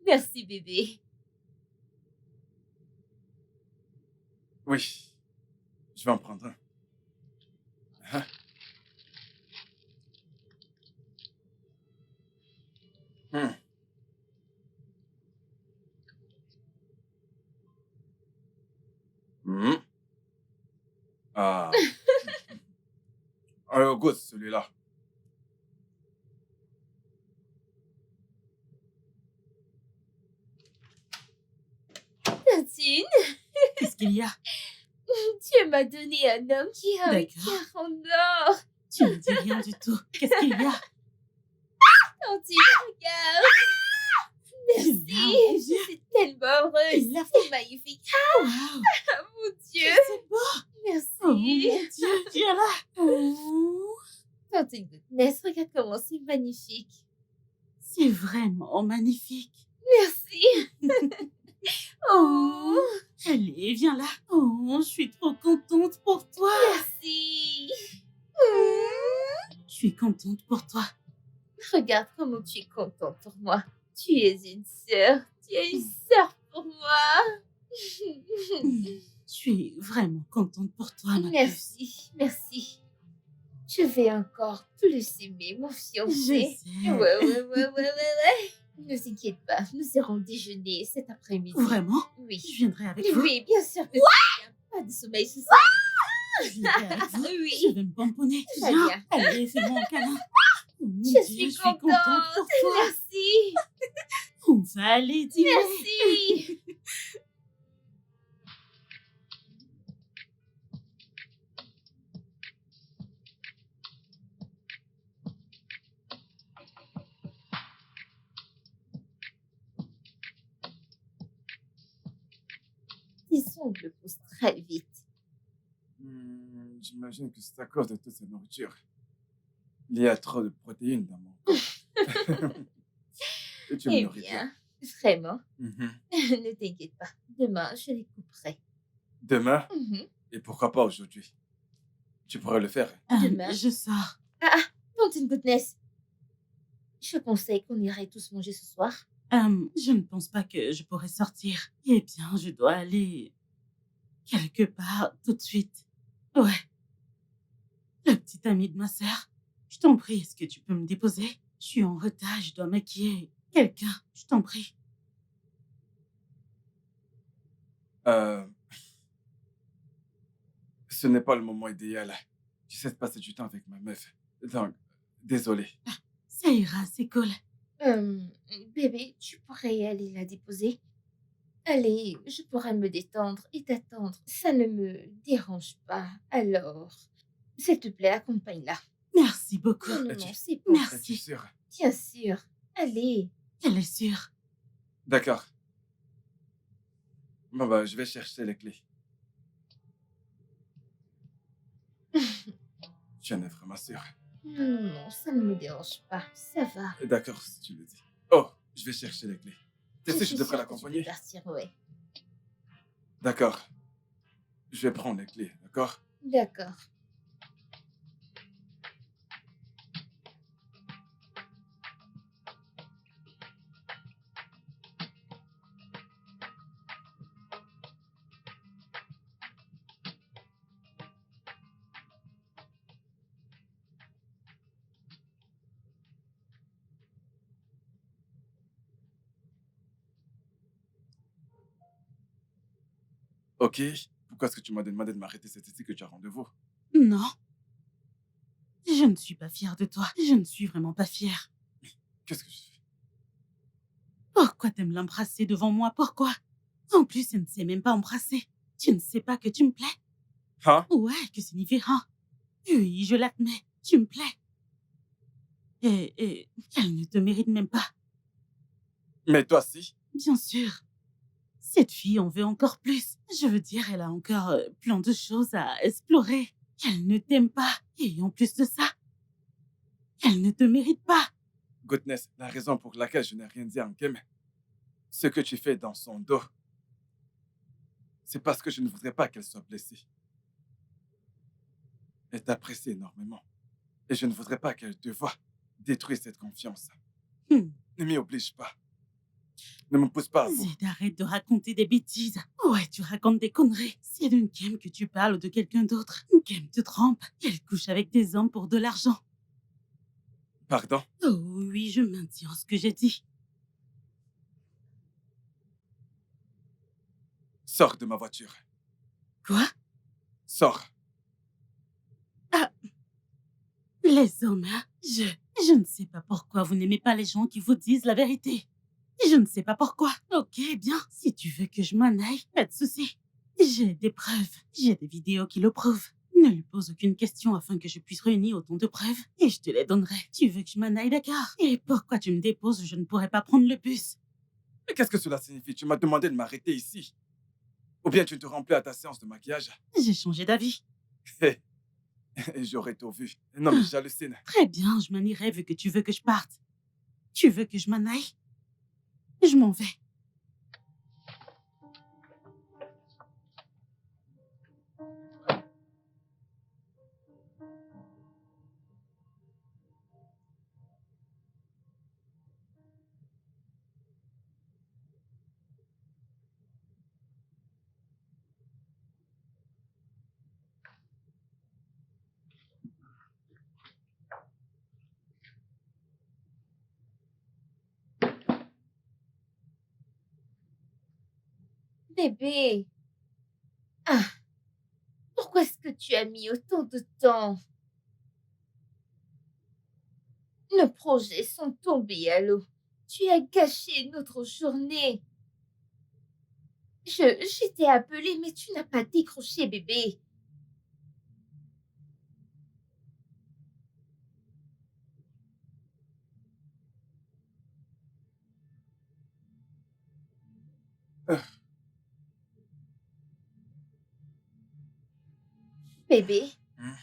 Merci bébé. Oui, je vais en prendre un. Hein? Hmm. Hmm. Ah. Alors, goûte celui-là. Tantine, Qu'est-ce qu'il y a? tu m'as donné un homme qui a un D'accord. cœur en or. Tu ne dis rien du tout. Qu'est-ce qu'il y a? Tantine, regarde. Tu Merci. l'as, mon Je Dieu. suis tellement heureuse. Il l'a C'est magnifique. Waouh, Ah, mon Dieu. c'est beau. Merci. Oh mon Dieu, viens là. Oh, Tantine Goodness, regarde comment c'est magnifique. c'est vraiment magnifique. Merci. Oh, Allez, viens là. Oh, je suis trop contente pour toi. merci. Je suis contente pour toi. Regarde comment tu es contente pour moi. Tu es une sœur. Tu es une sœur pour moi. Je suis vraiment contente pour toi, ma puce. Merci, merci. Je vais encore plus aimer mon Je fiancé. sais. Ouais. Ne t'inquiète pas, nous irons déjeuner cet après-midi. Vraiment? Oui. Je viendrai avec vous. Oui, bien sûr que tu viens. Pas de sommeil ce soir. Je viendrai avec vous. Je Oui, vais me pomponner. Très Viens. bien. Allez, fais-moi un câlin. Oh mon Je Dieu, suis je suis contente pour toi. Merci, On va aller dîner. merci. Tes ongles poussent très vite. J'imagine que c'est à cause de toute cette nourriture. Il y a trop de protéines dans mon corps. Et tu me Eh nourris bien. bien, vraiment, Mhm. ne t'inquiète pas. Demain, je les couperai. Demain, Mhm. et pourquoi pas aujourd'hui? Tu pourrais le faire. Demain. Je sors. Tantine Goodness, je pensais qu'on irait tous manger ce soir. Je ne pense pas que je pourrais sortir. Eh bien, je dois aller quelque part tout de suite. Ouais, le petit ami de ma sœur. Je t'en prie, est-ce que tu peux me déposer? Je suis en retard, je dois maquiller quelqu'un. Je t'en prie. Euh, ce n'est pas le moment idéal. J'essaie de passer du temps avec ma meuf. Donc, désolé. Ça ira, c'est cool. Bébé, tu pourrais aller la déposer? Allez, je pourrais me détendre et t'attendre. Ça ne me dérange pas. Alors, s'il te plaît, accompagne-la. Merci beaucoup. Non, non, Es-tu non, c'est bon. es-tu Merci. sûr? Bien sûr. Allez. Elle est sûre. D'accord. Bon, bah, je vais chercher les clés. Tu en es vraiment sûr? Non, non, non, ça ne me dérange pas. Ça va. D'accord, si tu le dis. Oh, je vais chercher les clés. Tu Je sais, je suis devrais sûre que tu peux l'accompagner. partir, ouais. D'accord. Je vais prendre les clés, d'accord? D'accord. Ok. Pourquoi est-ce que tu m'as demandé de m'arrêter? C'est ici que tu as rendez-vous. Non, je ne suis pas fière de toi. Je ne suis vraiment pas fière. Qu'est-ce que je fais? Pourquoi t'aimes l'embrasser devant moi? Pourquoi? En plus, elle ne sait même pas embrasser. Tu ne sais pas que tu me plais? Hein? Ouais, que signifie hein? Oui, je l'admets. Tu me plais. Et elle ne te mérite même pas. Mais toi, si. Bien sûr. Cette fille en veut encore plus. Je veux dire, elle a encore plein de choses à explorer. Elle ne t'aime pas. Et en plus de ça, elle ne te mérite pas. Goodness, la raison pour laquelle je n'ai rien dit à Nkem, ce que tu fais dans son dos, c'est parce que je ne voudrais pas qu'elle soit blessée. Elle t'apprécie énormément. Et je ne voudrais pas qu'elle te voie détruire cette confiance. Hmm. Ne m'y oblige pas. Ne me pousse pas à vous. Zed, arrête de raconter des bêtises. Ouais, tu racontes des conneries. C'est d'une Nkem que tu parles ou de quelqu'un d'autre. Nkem te trompe. Elle couche avec des hommes pour de l'argent. Pardon? Oh oui, je maintiens ce que j'ai dit. Sors de ma voiture. Quoi? Sors. Ah, les hommes, hein? Je ne sais pas pourquoi vous n'aimez pas les gens qui vous disent la vérité. Je ne sais pas pourquoi. Ok, bien. Si tu veux que je m'en aille, pas de souci. J'ai des preuves. J'ai des vidéos qui le prouvent. Ne lui pose aucune question afin que je puisse réunir autant de preuves et je te les donnerai. Tu veux que je m'en aille, d'accord? Et pourquoi tu me déposes? Je ne pourrai pas prendre le bus. Mais qu'est-ce que cela signifie? Tu m'as demandé de m'arrêter ici. Ou bien tu ne te rends plus à ta séance de maquillage. J'ai changé d'avis. Et j'aurais tout vu. Non, mais j'hallucine. Très bien, je m'en irai vu que tu veux que je parte. Tu veux que je m'en aille? Je m'en vais. Bébé. Ah, pourquoi est-ce que tu as mis autant de temps? Nos projets sont tombés à l'eau. Tu as gâché notre journée. Je t'ai appelé, mais tu n'as pas décroché, bébé. Euh, Bébé, hmm.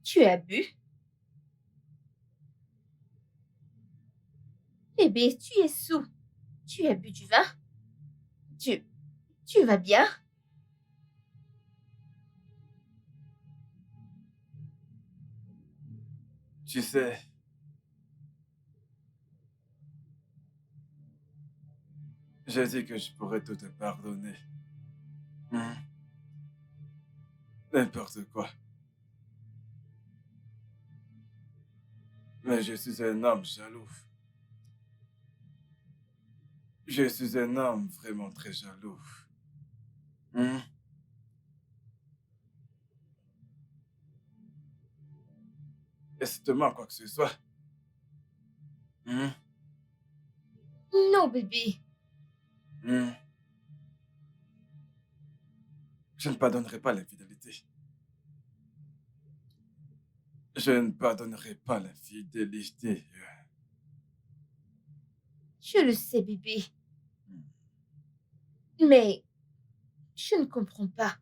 tu as bu? Bébé, tu es saoul. Tu as bu du vin? Tu, tu vas bien? Tu sais, J'ai dit que je pourrais tout te pardonner. Hmm. N'importe quoi. Mais je suis un homme jaloux. Je suis un homme vraiment très jaloux. Hmm. Est-ce que te manque quoi que ce soit? Hmm. Non, bébé. Hmm. Je ne pardonnerai pas l'infidélité. Je ne pardonnerai pas l'infidélité. Je le sais, bébé. Mais je ne comprends pas.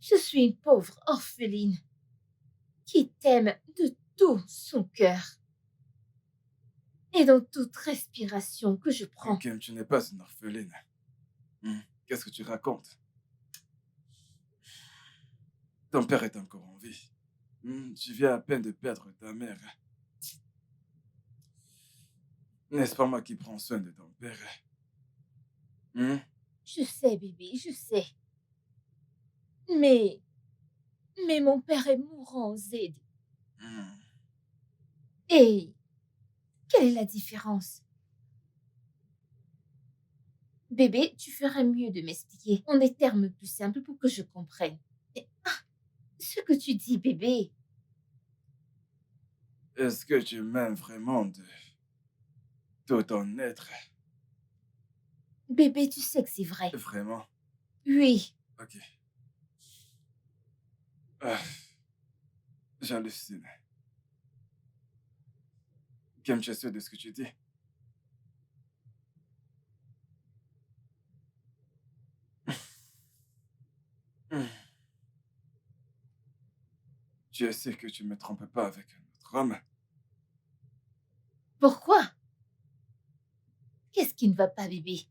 Je suis une pauvre orpheline qui t'aime de tout son cœur et dans toute respiration que je prends. Kim, tu n'es pas une orpheline. Hmm. Qu'est-ce que tu racontes? Ton père est encore en vie. Hmm. Tu viens à peine de perdre ta mère. N'est-ce pas moi qui prends soin de ton père? Hmm. Je sais, bébé, je sais. Mais mon père est mourant, Zed. Hmm. Et quelle est la différence? Bébé, tu ferais mieux de m'expliquer en des termes plus simples pour que je comprenne. Ce que tu dis, bébé, Est-ce que tu m'aimes vraiment de tout ton être? bébé, tu sais que c'est vrai. Vraiment? Oui, Ok. Ah, j'hallucine. Kim, tu es sûr de ce que tu dis? Hmm. Tu es sûr que tu ne me trompes pas avec un autre homme? pourquoi? Qu'est-ce qui ne va pas, bébé?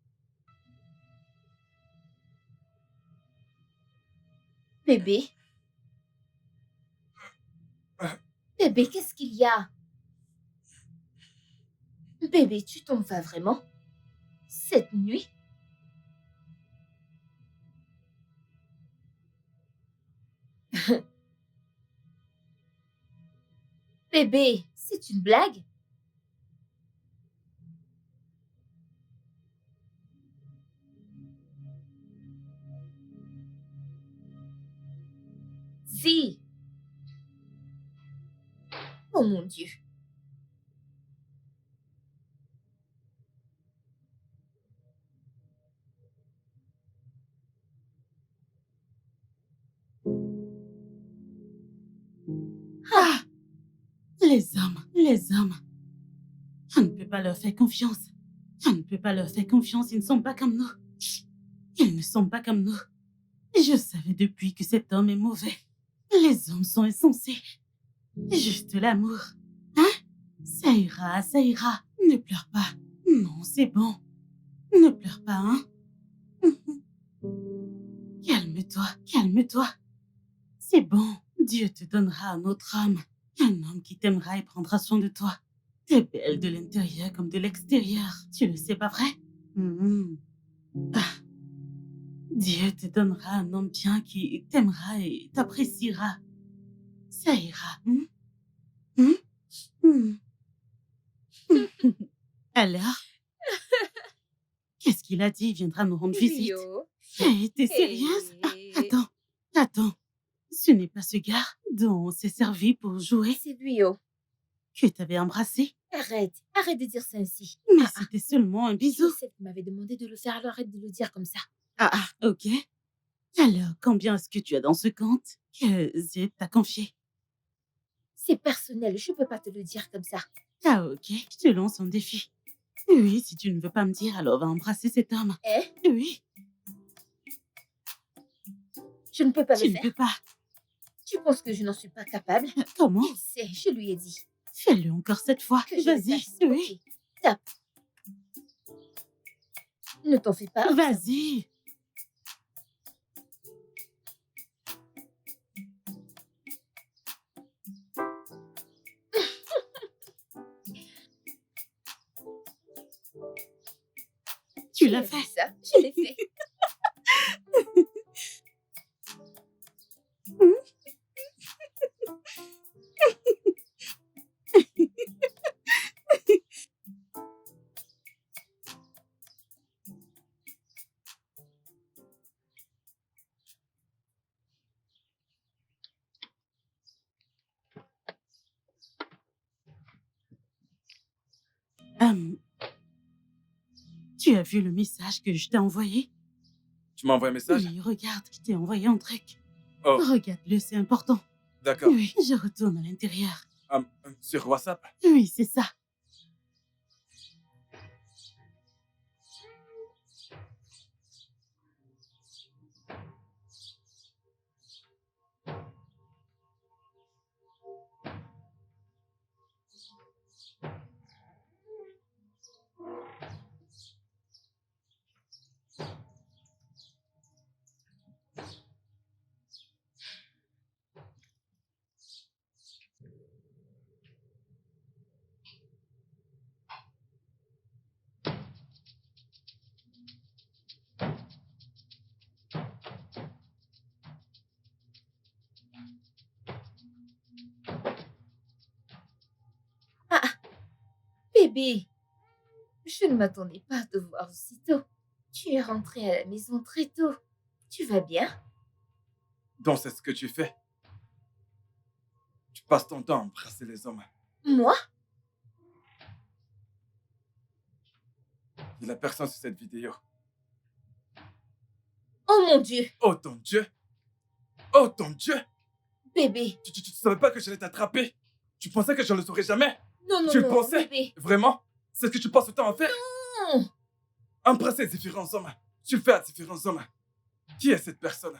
Bébé? Bébé, qu'est-ce qu'il y a? Bébé, tu t'en vas vraiment? Cette nuit? Bébé, c'est une blague? Si. Oh mon Dieu. Ah, les hommes. On ne peut pas leur faire confiance. On ne peut pas leur faire confiance, ils ne sont pas comme nous. Ils ne sont pas comme nous. Je savais depuis que cet homme est mauvais. Les hommes sont insensés. Juste l'amour. Hein? Ça ira, ça ira. Ne pleure pas. Non, c'est bon. Ne pleure pas, hein? Calme-toi, calme-toi. C'est bon. Dieu te donnera un autre homme. Un homme qui t'aimera et prendra soin de toi. T'es belle de l'intérieur comme de l'extérieur. Tu le sais, pas vrai? Mhm. Ah. Dieu te donnera un homme bien qui t'aimera et t'appréciera. Ça ira. Alors, qu'est-ce qu'il a dit? Il viendra nous rendre visite. Rio. Hey, t'es sérieuse? Ah, attends. Ce n'est pas ce gars dont on s'est servi pour jouer C'est Rio. que t'avais embrassé. Arrête de dire ça ainsi. Mais c'était seulement un C'est bisou. celle qui m'avait demandé de le faire, alors arrête de le dire comme ça. Ok. Alors, combien est-ce que tu as dans ce compte que Zed t'a confié? C'est personnel, je peux pas te le dire comme ça. Ah, ok. Je te lance un défi. Oui, si tu ne veux pas me dire, alors va embrasser cet homme. Oui, Je ne peux pas tu le ne faire. peux pas. Tu penses que je n'en suis pas capable? Comment? Il sait, je lui ai dit. Fais-le encore cette fois. Que je le Vas-y, fasse. oui. Ok, tape. Ne t'en fais pas. Vas-y. Tu l'as as fait. vu ça? Je l'ai fait. Hum, Tu as vu le message que je t'ai envoyé? Tu m'as envoyé un message? Oui, regarde, je t'ai envoyé un truc. Oh, Regarde-le, c'est important. d'accord. Oui, je retourne à l'intérieur. Sur WhatsApp? Oui, c'est ça. Ah, bébé, je ne m'attendais pas à te voir aussitôt. Tu es rentré à la maison très tôt. Tu vas bien? Donc, c'est ce que tu fais. Tu passes ton temps à embrasser les hommes. Moi? Il n'y a personne sur cette vidéo. Oh mon Dieu! Oh ton Dieu! Oh ton Dieu! Bébé! Tu ne savais pas que j'allais t'attraper? Tu pensais que je ne le saurais jamais? Non, non, Tu le non, pensais? bébé! Vraiment? C'est ce que tu passes le temps à faire? Non! Embrasser différents hommes. Tu le fais à différents hommes. Qui est cette personne?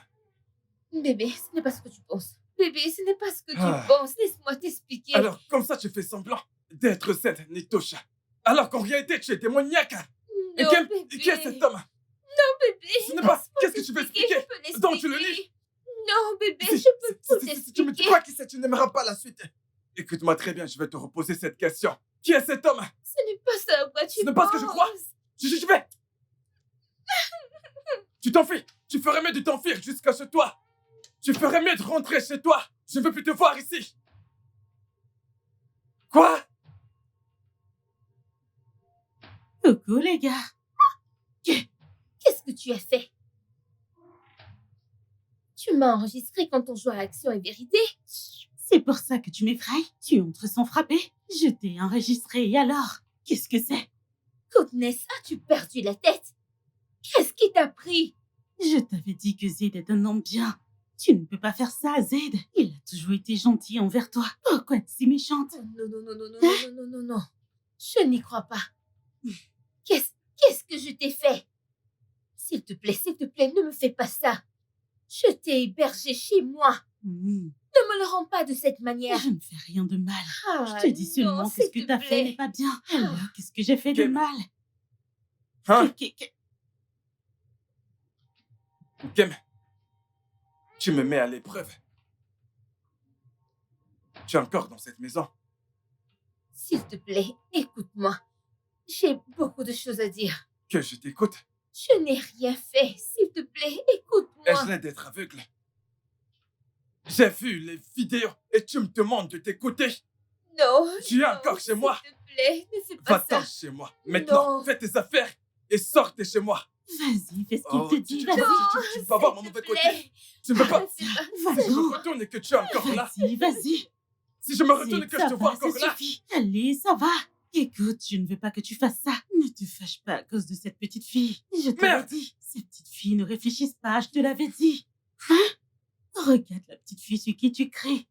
Bébé, ce n'est pas ce que tu penses. Bébé, ce n'est pas ce que tu Ah. penses. Laisse-moi t'expliquer. Alors, comme ça, tu fais semblant d'être cette Nitosha. Alors qu'en réalité, tu es démoniaque. Et Non, bébé. qui est cet homme? Bébé, Ce n'est pas... laisse-moi Qu'est-ce que tu veux t'expliquer, expliquer? je peux Donc, tu le l'expliquer. lis? Non, bébé, Si- je peux tout si tu me dis expliquer. pas qui c'est, tu n'aimeras pas la suite. Écoute-moi très bien, je vais te reposer cette question. Qui est cet homme? Ce n'est pas ça à quoi tu Ce n'est pas ce que je crois. penses. Je vais. Tu t'enfuis. Tu ferais mieux de t'enfuir jusqu'à chez toi. Tu ferais mieux de rentrer chez toi. Je ne veux plus te voir ici. Quoi? Coucou, les gars. Qu'est-ce que tu as fait? Tu m'as enregistré quand on joue à Action et Vérité? C'est pour ça que tu m'effraies. Tu entres sans frapper. Je t'ai enregistré et alors? Qu'est-ce que c'est? Goodness, as-tu perdu la tête? Qu'est-ce qui t'a pris? Je t'avais dit que Zed est un homme bien. Tu ne peux pas faire ça à Zed. Il a toujours été gentil envers toi. Pourquoi es-tu si méchante? Oh, non, non, non, non, non, non, non, non, non. Je n'y crois pas. Qu'est-ce que je t'ai fait? S'il te plaît, ne me fais pas ça. Je t'ai hébergé chez moi. Hmm, Ne me le rends pas de cette manière. Je ne fais rien de mal. Ah, Je te dis seulement non, que ce s'il que te t'as fait plaît. n'est pas bien. Alors, qu'est-ce que j'ai fait de Kim. mal? Hein? Que- Kim, tu me mets à l'épreuve. Tu es encore dans cette maison. S'il te plaît, écoute-moi. J'ai beaucoup de choses à dire. Que je t'écoute. Je n'ai rien fait. S'il te plaît, écoute-moi. Ai-je l'air d'être aveugle? J'ai vu les vidéos et tu me demandes de t'écouter. Non. Tu es non, encore chez moi. S'il te plaît, ne fais pas Va-t'en ça. chez moi. Maintenant, Non. fais tes affaires et sors de chez moi. Vas-y, fais ce qu'il Oh, te dit. tu Vas-y, ne peux pas voir mon S'il te mauvais côté. plaît. Tu ne peux pas. Fais pas Si vas-y. je me retourne et que tu es encore là. Vas-y. Si je me retourne et Zed, que ça je te vois va, encore ça là. suffit. Allez, ça va. Écoute, je ne veux pas que tu fasses ça. Ne te fâche pas à cause de cette petite fille. Je te l'ai Merde. dit. Ces petites filles ne réfléchissent pas, je te l'avais dit. Hein? Regarde la petite fille sur qui tu cries.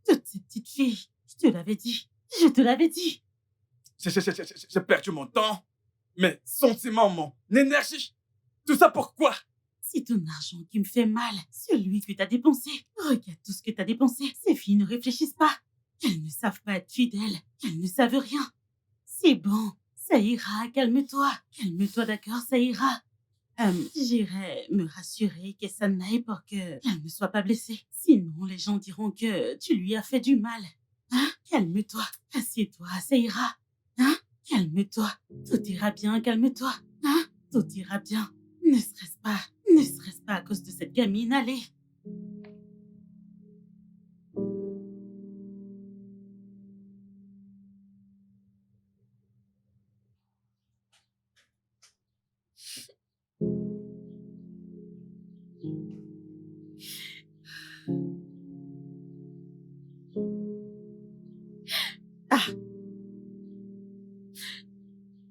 Toutes ces petites filles. Je te l'avais dit. Je te l'avais dit. J'ai perdu mon temps, mes sentiments, mon énergie. Tout ça pourquoi? C'est ton argent qui me fait mal. Celui que t'as dépensé. Regarde tout ce que t'as dépensé. Ces filles ne réfléchissent pas. Elles ne savent pas être fidèles. Elles ne savent rien. C'est bon. Ça ira. Calme-toi. Calme-toi, d'accord? Ça ira. J'irai me rassurer que ça n'aille pour qu'elle ne soit pas blessée. Sinon, les gens diront que tu lui as fait du mal. Hein? Calme-toi. Assieds-toi. Ça ira. Hein? Calme-toi. Tout ira bien. Calme-toi. Hein? Tout ira bien. Ne serait-ce pas à cause de cette gamine, allez.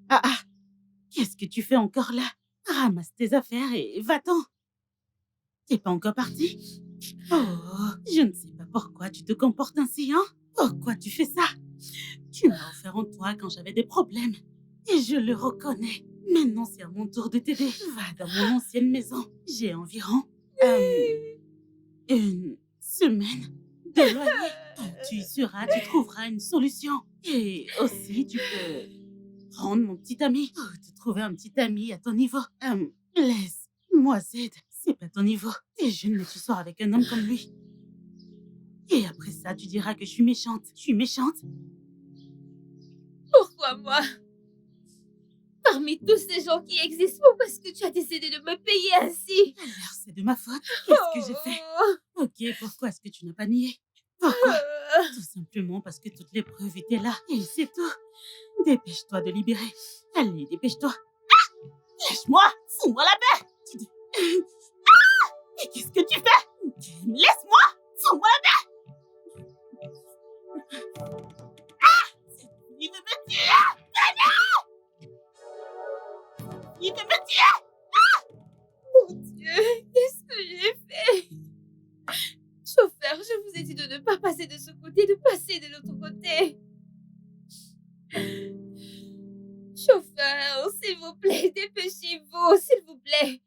Ah, ah. Qu'est-ce que tu fais encore là? Ramasse tes affaires et va-t'en. T'es pas encore parti? Oh, je ne sais pas pourquoi tu te comportes ainsi, hein? Pourquoi tu fais ça? Tu m'as offert en toi quand j'avais des problèmes. Et je le reconnais. Maintenant, c'est à mon tour de t'aider. Va dans mon ancienne maison. J'ai environ une semaine de loyer. Quand tu y seras, tu trouveras une solution. Et aussi, tu peux prendre mon petit ami. Ou te trouver un petit ami à ton niveau. Laisse-moi Zed. C'est pas ton niveau. T'es jeune, mais tu sors avec un homme comme lui. Et après ça, tu diras que je suis méchante. Je suis méchante? Pourquoi moi? Parmi tous ces gens qui existent, pourquoi est-ce que tu as décidé de me payer ainsi? Alors, c'est de ma faute. Qu'est-ce que j'ai fait? Ok, pourquoi est-ce que tu n'as pas nié? Pourquoi? Tout simplement parce que toutes les preuves étaient là. Et c'est tout. Dépêche-toi de libérer. Allez, dépêche-toi. Lâche-moi! Fous-moi la paix! Mais qu'est-ce que tu fais? Laisse-moi! Fous-moi la paix! Il veut me tuer! Il veut me tuer! Mon Dieu, qu'est-ce que j'ai fait? Chauffeur, je vous ai dit de ne pas passer de ce côté, de passer de l'autre côté. Chauffeur, s'il vous plaît, dépêchez-vous, s'il vous plaît.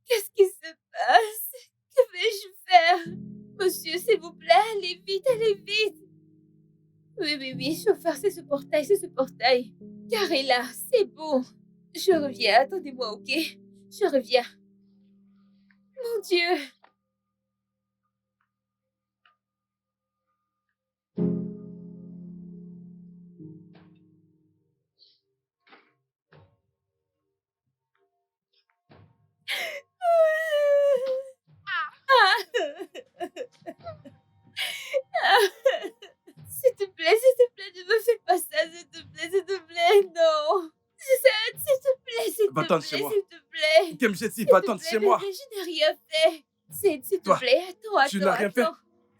Qu'est-ce qui se passe? Que vais-je faire? Monsieur, s'il vous plaît, allez vite, allez vite. Oui, chauffeur, c'est ce portail, c'est ce portail. Carré là, c'est bon. Je reviens, attendez-moi, ok? Je reviens. Mon Dieu. S'il te plaît, ne me fais pas ça, s'il te plaît, non. S'il te plaît, s'il te Va-t'en de plaît, chez moi. s'il te plaît. Kem Jessie, S'il te va-t'en de plaît, chez moi. bébé, je n'ai rien fait. S'il te Toi, plaît, attends, tu n'as rien fait. attends.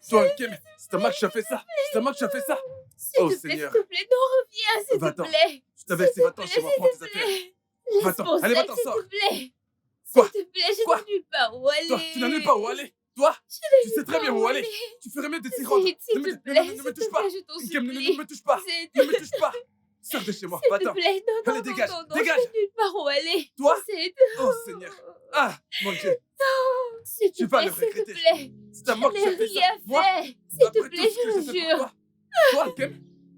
Toi, Kem, c'est à moi que tu as fait ça. C'est à moi que tu as fait ça. S'il Oh, te plaît, Seigneur. s'il te plaît, non, reviens, s'il te Va-t'en. plaît. Je t'avais laissé, va-t'en chez moi, prends tes S'il te affaires. plaît. Va-t'en. Laisse mon Allez, sac, va-t'en, s'il sors. te plaît. Quoi? S'il te plaît, je Quoi? n'ai nulle part où aller. Toi, tu n'as nulle part où aller. Toi, tu sais très bien où aller. Tu ferais mieux de t'y rendre. S'il te plaît, Ne me touche pas. je t'en Kem, ne supplie. me touche pas. Ne me touche pas. Sors de chez moi, S'il te va-t'en. plaît, non, Allez, dégage, non, dégage. je n'ai nulle part où aller. Toi? C'est... Oh, Seigneur. Ah, mon Dieu. S'il te Tu vas plaît, le s'il te regretter. plaît. C'est à moi que Je tu n'ai as fait ça. rien Moi, fait. S'il te après plaît, tout ce que je j'ai le fait pour jure. toi. Toi, Kem,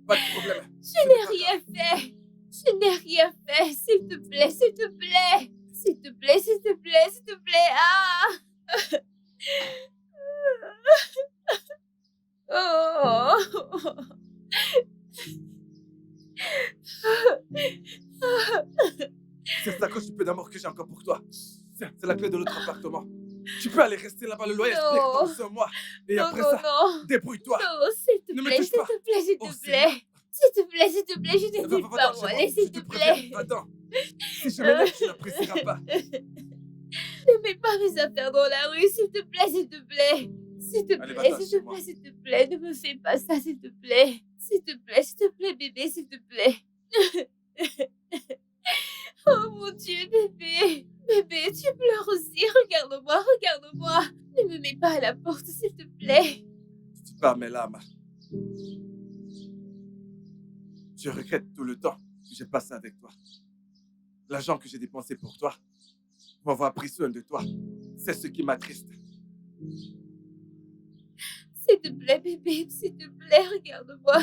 pas de problème. Je n'ai rien fait. Je n'ai rien fait. S'il te plaît, s'il te plaît. S'il te plaît, s'il te plaît, s'il te plaît. Ah! Oh! C'est ça que tu peux d'amour que j'ai encore pour toi. C'est la clé de notre appartement. Tu peux aller rester là-bas, le loyer expire Non. dans un mois. Et Non, après non, ça, non. débrouille-toi. Non, s'il te Ne me plaît, touche s'il pas. te plaît, s'il Oh, te Seigneur. plaît. S'il te plaît, s'il te plaît, je n'ai nulle Va-t'en part où chez moi. aller, Je s'il te te préviens. plaît. Va-t'en. Si je m'énerve, tu n'apprécieras pas. Ne mets pas mes affaires dans la rue, s'il te plaît, s'il te plaît. S'il te Allez, plaît, va-t'en s'il chez te moi. plaît, s'il te plaît, ne me fais pas ça, s'il te plaît. S'il te plaît, bébé, s'il te plaît. Oh mon Dieu, bébé. Bébé, tu pleures aussi. Regarde-moi, regarde-moi. Ne me mets pas à la porte, s'il te plaît. Tu pars mes larmes. Je regrette tout le temps que j'ai passé avec toi. L'argent que j'ai dépensé pour toi, pour avoir pris soin de toi, c'est ce qui m'attriste. S'il te plaît, bébé, s'il te plaît, regarde-moi.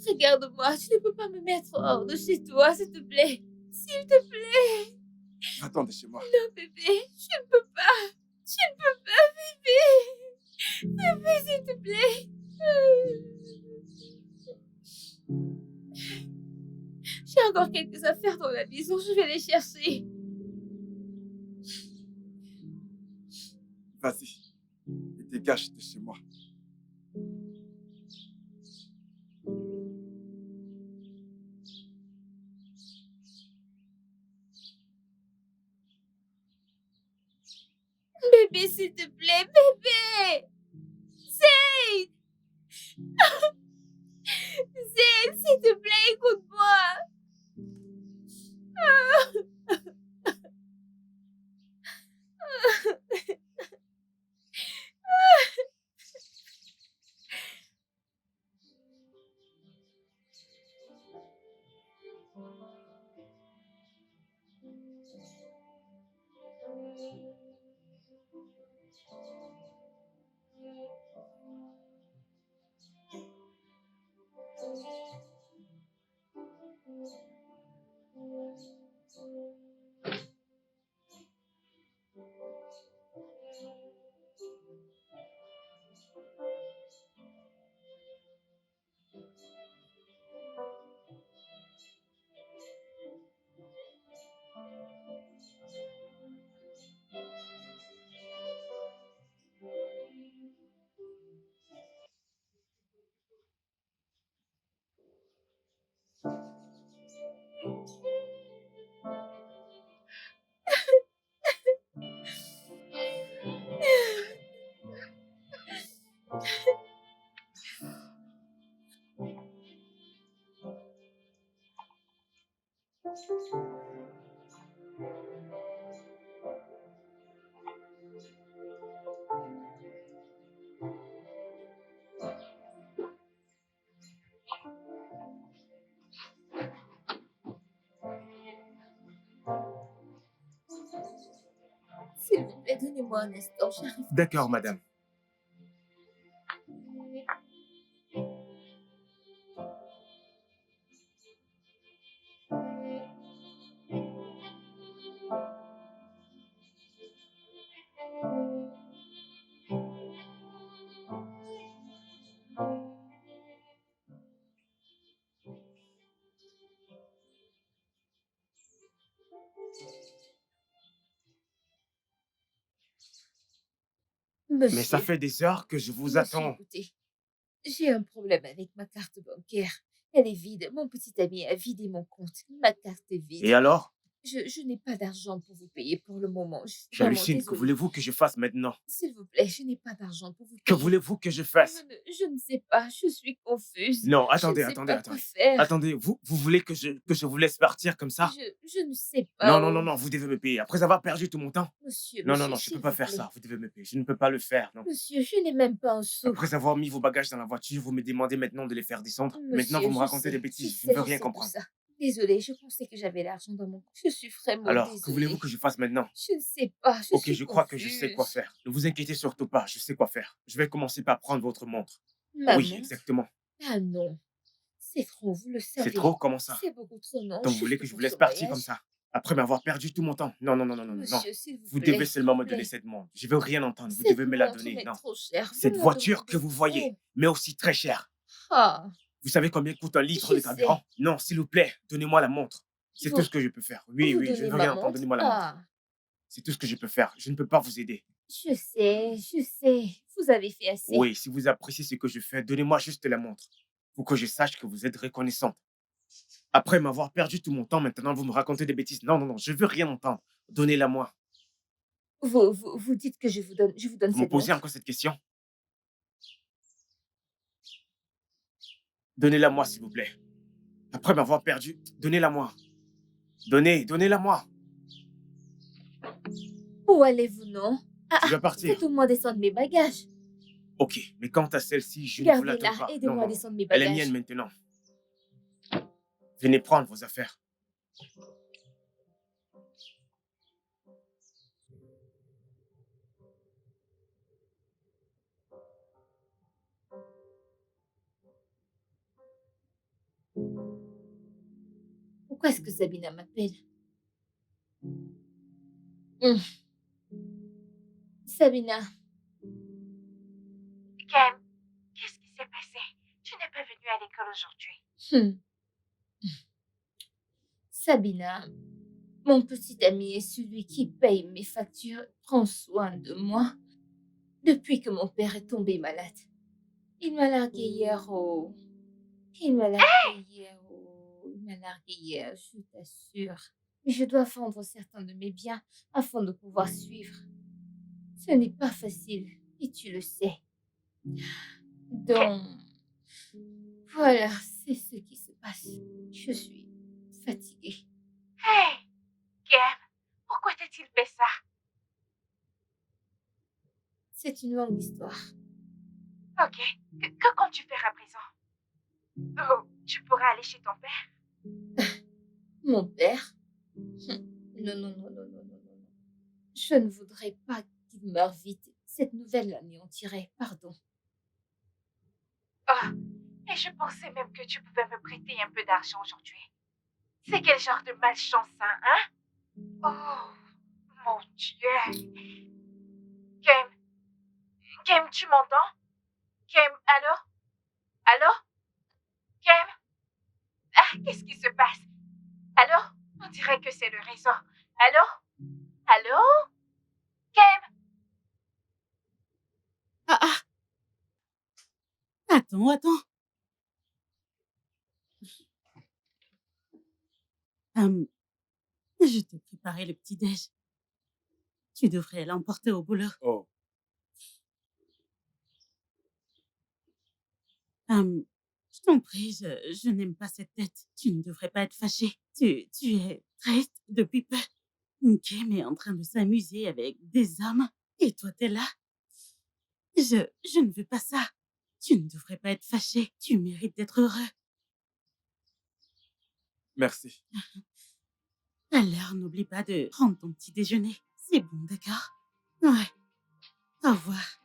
Regarde-moi, tu ne peux pas me mettre hors de chez toi, s'il te plaît. S'il te plaît. Va-t'en de chez moi. Non, bébé, je ne peux pas. Je ne peux pas, bébé. Bébé, s'il te plaît. J'ai encore quelques affaires dans la maison, je vais les chercher. Vas-y, et dégage de chez moi. Bébé, s'il te plaît, bébé! Zayn! Zayn, s'il te plaît, écoute-moi! S'il vous plaît, donnez-moi un instant, j'arrive. D'accord, madame. Mais ça Monsieur, fait des heures que je vous monsieur, attends. écoutez, j'ai un problème avec ma carte bancaire. Elle est vide. Mon petit ami a vidé mon compte. Ma carte est vide. Et alors? Je n'ai pas d'argent pour vous payer pour le moment. Je suis vraiment J'hallucine. Que désolée. voulez-vous que je fasse maintenant? S'il vous plaît, je n'ai pas d'argent pour vous Que payer. voulez-vous que je fasse? Je ne sais pas, je suis confuse. Non, Je attendez, ne sais attendez, pas quoi attendez. faire. Attendez, vous voulez que je vous laisse partir comme ça? Je ne sais pas. Non, non, non, non, vous devez me payer. Après avoir perdu tout mon temps? Monsieur, Non, non, monsieur, non, je ne s'il peux pas vous faire plaît. ça. Vous devez me payer. Je ne peux pas le faire, non. Monsieur, je n'ai même pas un sou. Après avoir mis vos bagages dans la voiture, vous me demandez maintenant de les faire descendre. Maintenant, Monsieur, vous me je racontez sais, des je bêtises. Je sais, ne veux je rien sais tout comprendre. ça. Désolée, je pensais que j'avais l'argent dans mon compte. Je suis vraiment Alors, que désolée. voulez-vous que je fasse maintenant? Je ne sais pas, je Ok, suis je crois que je sais quoi confuse. faire. Ne vous inquiétez surtout pas, je sais quoi faire. Je vais commencer par prendre votre montre. Ma Oui, montre? exactement. Ah non, c'est trop, vous le savez. C'est trop? Comment ça? C'est beaucoup trop, non. Donc, vous voulez que je vous laisse partir comme ça? Après m'avoir perdu tout mon temps? Non, non, non, non, non, non. Monsieur, s'il vous Vous plaît. devez seulement me donner cette montre. Je veux rien entendre. Vous Cette devez me la montre donner. m'est Non. trop chère. Vous Cette me la voiture que demandez vous voyez, trop. mais aussi très chère. Ah, Vous savez combien coûte un litre Je de carburant? Non, s'il vous plaît, donnez-moi la montre. C'est Vous- tout ce que je peux faire. Oui, vous oui, je donnez veux ma rien entendre. montre? Donnez-moi la montre. Ah, C'est tout ce que je peux faire. Je ne peux pas vous aider. je sais. Vous avez fait assez. Oui, si vous appréciez ce que je fais, donnez-moi juste la montre. Pour que je sache que vous êtes reconnaissante. Après m'avoir perdu tout mon temps, maintenant vous me racontez des bêtises. Non, non, non, je veux rien entendre. Donnez-la moi. Vous dites que je vous donne Vous me cette posez montre. encore cette question? Donnez-la moi, s'il vous plaît. Après m'avoir perdu, donnez-la moi. Donnez-la moi. Où allez-vous, non? Je vais partir. Faites au moins descendre mes bagages. Ok, mais quant à celle-ci, je ne vous la donne Gardez-la, pas. Non, aidez-moi à non, descendre mes elle est bagages. mienne maintenant. Venez prendre vos affaires. Pourquoi est-ce que Sabina m'appelle? Hum. Sabina, Kem, qu'est-ce qui s'est passé? Tu n'es pas venue à l'école aujourd'hui. hum. Sabina, mon petit ami est celui qui paye mes factures, prend soin de moi. depuis que mon père est tombé malade. Il m'a largué hier au... Il m'a largué hier au... Il m'a largué hier, je t'assure. Mais je dois vendre certains de mes biens afin de pouvoir suivre. Ce n'est pas facile, et tu le sais. Donc, voilà, c'est ce qui se passe. Je suis fatiguée. Hey, Kim, pourquoi t'a-t-il fait ça? C'est une longue histoire. Ok, que comptes-tu faire à présent? Oh, tu pourras aller chez ton père? Mon père? Non, non, non, non, non, non, non, non. Je ne voudrais pas qu'il meure vite. Cette nouvelle l'anéantirait, pardon. Oh, et je pensais même que tu pouvais me prêter un peu d'argent aujourd'hui. C'est quel genre de malchance, ça, hein? Oh, mon Dieu. Kim, tu m'entends? Kim, allô? Allô? Kim? Ah, qu'est-ce qui se passe? Allô? On dirait que c'est le réseau. Allô? Allô? Kim? Ah, ah, attends. Je t'ai préparé le petit-déj. Tu devrais l'emporter au boulot. Oh, Je t'en prie, je n'aime pas cette tête. Tu ne devrais pas être fâché. Tu es triste depuis peu. Kim est en train de s'amuser avec des hommes. Et toi, t'es là. Je ne veux pas ça. Tu ne devrais pas être fâché. Tu mérites d'être heureux. merci. Alors, n'oublie pas de prendre ton petit déjeuner. C'est bon, d'accord? Ouais. Au revoir.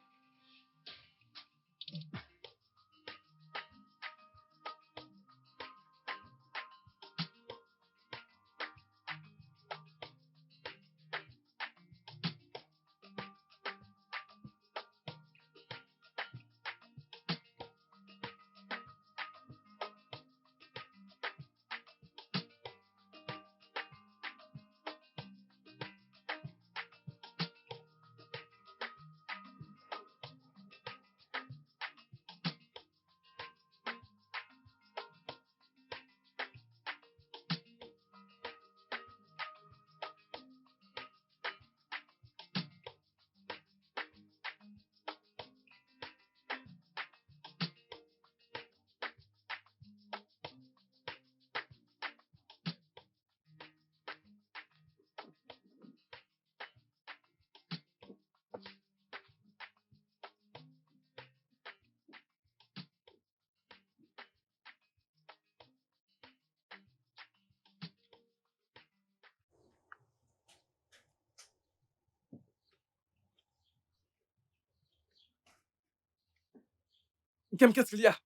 Kim, qu'est-ce qu'il y a?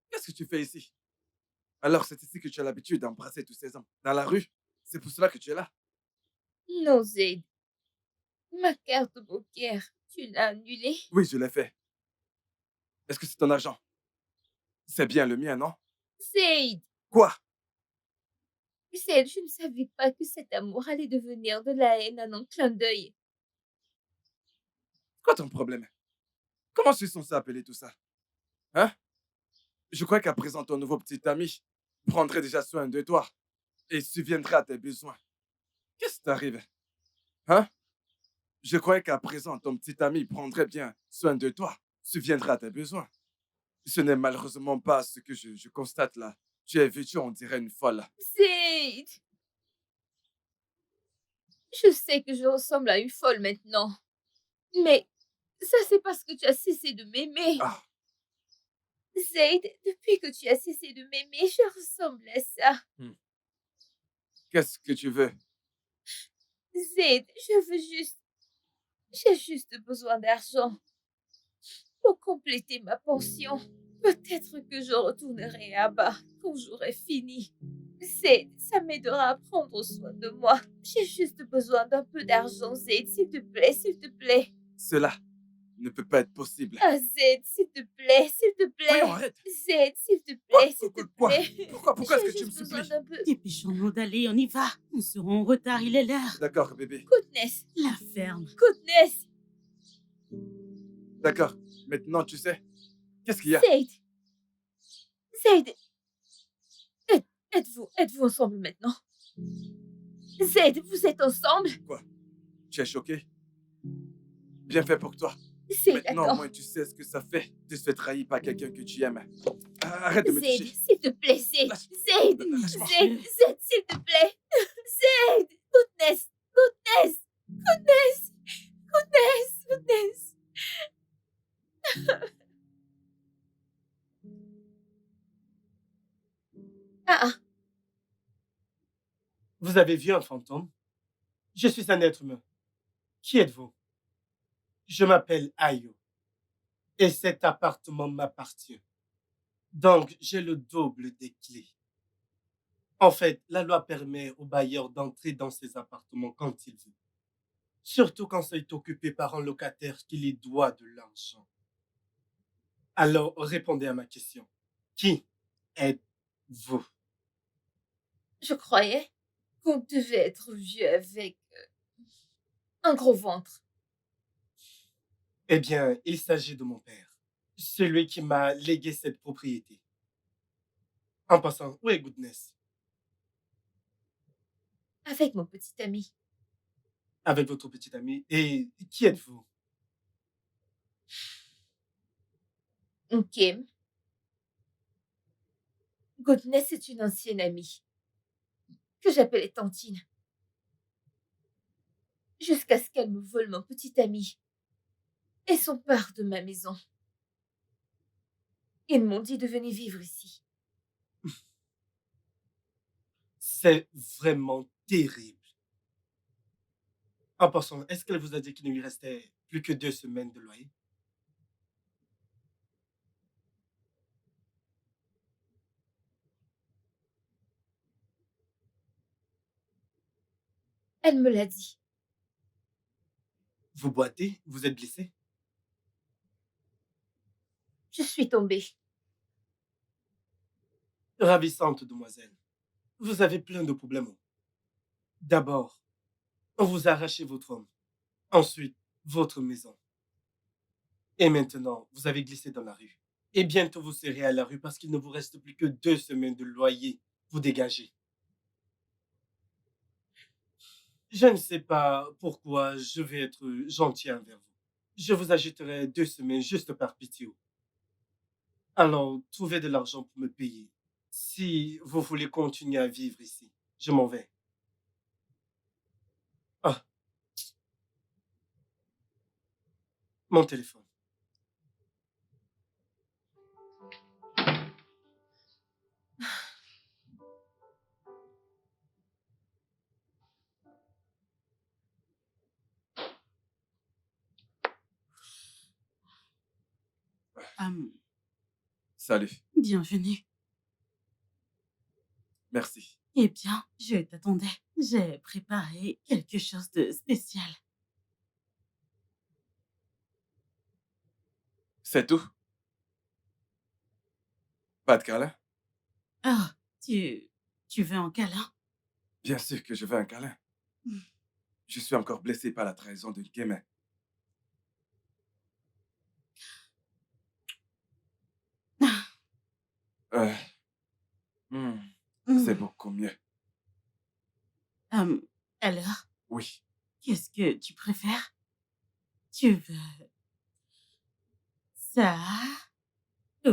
Qu'est-ce que tu fais ici? Alors, c'est ici que tu as l'habitude d'embrasser tous ces hommes. Dans la rue? C'est pour cela que tu es là? Non, Zaid. Ma carte bancaire, tu l'as annulée? Oui, je l'ai fait. Est-ce que c'est ton argent? C'est bien le mien, non? Zaid! Quoi? Zaid, je ne savais pas que cet amour allait devenir de la haine en un clin d'œil. Quoi ton problème? Comment je suis censé appeler tout ça? Hein? Je crois qu'à présent, ton nouveau petit ami prendrait déjà soin de toi et subviendrait à tes besoins. Qu'est-ce qui t'arrive? Hein? Je croyais qu'à présent, ton petit ami prendrait bien soin de toi, subviendrait à tes besoins. Ce n'est malheureusement pas ce que je constate là. Tu es vêtue, on dirait une folle. Zaid! Je sais que je ressemble à une folle maintenant. Mais ça, c'est parce que tu as cessé de m'aimer. Ah, Zaid, depuis que tu as cessé de m'aimer, je ressemble à ça. qu'est-ce que tu veux? Zaid, j'ai juste besoin d'argent pour compléter ma pension. Peut-être que je retournerai à bas quand j'aurai fini. Zaid, ça m'aidera à prendre soin de moi. J'ai juste besoin d'un peu d'argent, Zaid, s'il te plaît, s'il te plaît. Cela ne peut pas être possible. Ah, Zaid, s'il te plaît, s'il te plaît. Voyons, arrête. Zaid, s'il te Quoi? plaît, s'il te Quoi? plaît. Pourquoi est-ce J'ai que tu me juste besoin supplies? d'un peu. Dépêchons-nous d'aller, on y va. On sera en retard, il est l'heure. D'accord, bébé. Goodness, La ferme. goodness. D'accord. Maintenant, tu sais. Qu'est-ce qu'il y a? Zaid, Zaid, êtes-vous ensemble maintenant? Zaid, vous êtes ensemble? Quoi? Tu es choqué? Bien fait pour toi. Zaid, Maintenant, au attends. moins, tu sais ce que ça fait de se faire trahir par quelqu'un que tu aimes. Arrête de me Zaid, toucher. s'il te plaît, Zaid. Lâche- Zaid, Lâche-moi. Zaid, Zaid, s'il te plaît. Zaid, goodness, goodness, goodness, goodness, goodness. Ah, Vous avez vu un fantôme? Je suis un être humain. Qui êtes-vous? Je m'appelle Ayo et cet appartement m'appartient. Donc, j'ai le double des clés. En fait, la loi permet au bailleur d'entrer dans ses appartements quand il veut. Surtout quand c'est occupé par un locataire qui lui doit de l'argent. Alors, répondez à ma question. Qui êtes-vous? je croyais qu'on devait être vieux avec un gros ventre. Eh bien, il s'agit de mon père, celui qui m'a légué cette propriété. En passant, où est Goodness? Avec mon petit ami. Avec votre petite amie. Et qui êtes-vous? Kim. Goodness est une ancienne amie que j'appelais Tantine. Jusqu'à ce qu'elle me vole mon petit ami et s'empare de ma maison. Ils m'ont dit de venir vivre ici. C'est vraiment terrible. En passant, est-ce qu'elle vous a dit qu'il ne lui restait plus que 2 semaines de loyer? Elle me l'a dit. Vous boitez? Vous êtes blessé? Je suis tombée. Ravissante demoiselle. Vous avez plein de problèmes. D'abord, on vous a arraché votre homme. Ensuite, votre maison. Et maintenant, vous avez glissé dans la rue. Et bientôt, vous serez à la rue parce qu'il ne vous reste plus que 2 semaines de loyer. Vous dégagez. Je ne sais pas pourquoi je vais être gentil envers vous. Je vous ajouterai 2 semaines juste par pitié. Alors, trouvez de l'argent pour me payer. Si vous voulez continuer à vivre ici, je m'en vais. Ah, mon téléphone. Salut. Bienvenue. Merci. Eh bien, je t'attendais. J'ai préparé quelque chose de spécial. C'est tout? Pas de câlin? Ah, tu veux un câlin? Bien sûr que je veux un câlin. Hmm. Je suis encore blessé par la trahison de Kim. Euh, hmm, c'est Hmm. beaucoup mieux. Alors, Oui. qu'est-ce que tu préfères? Tu veux ça ou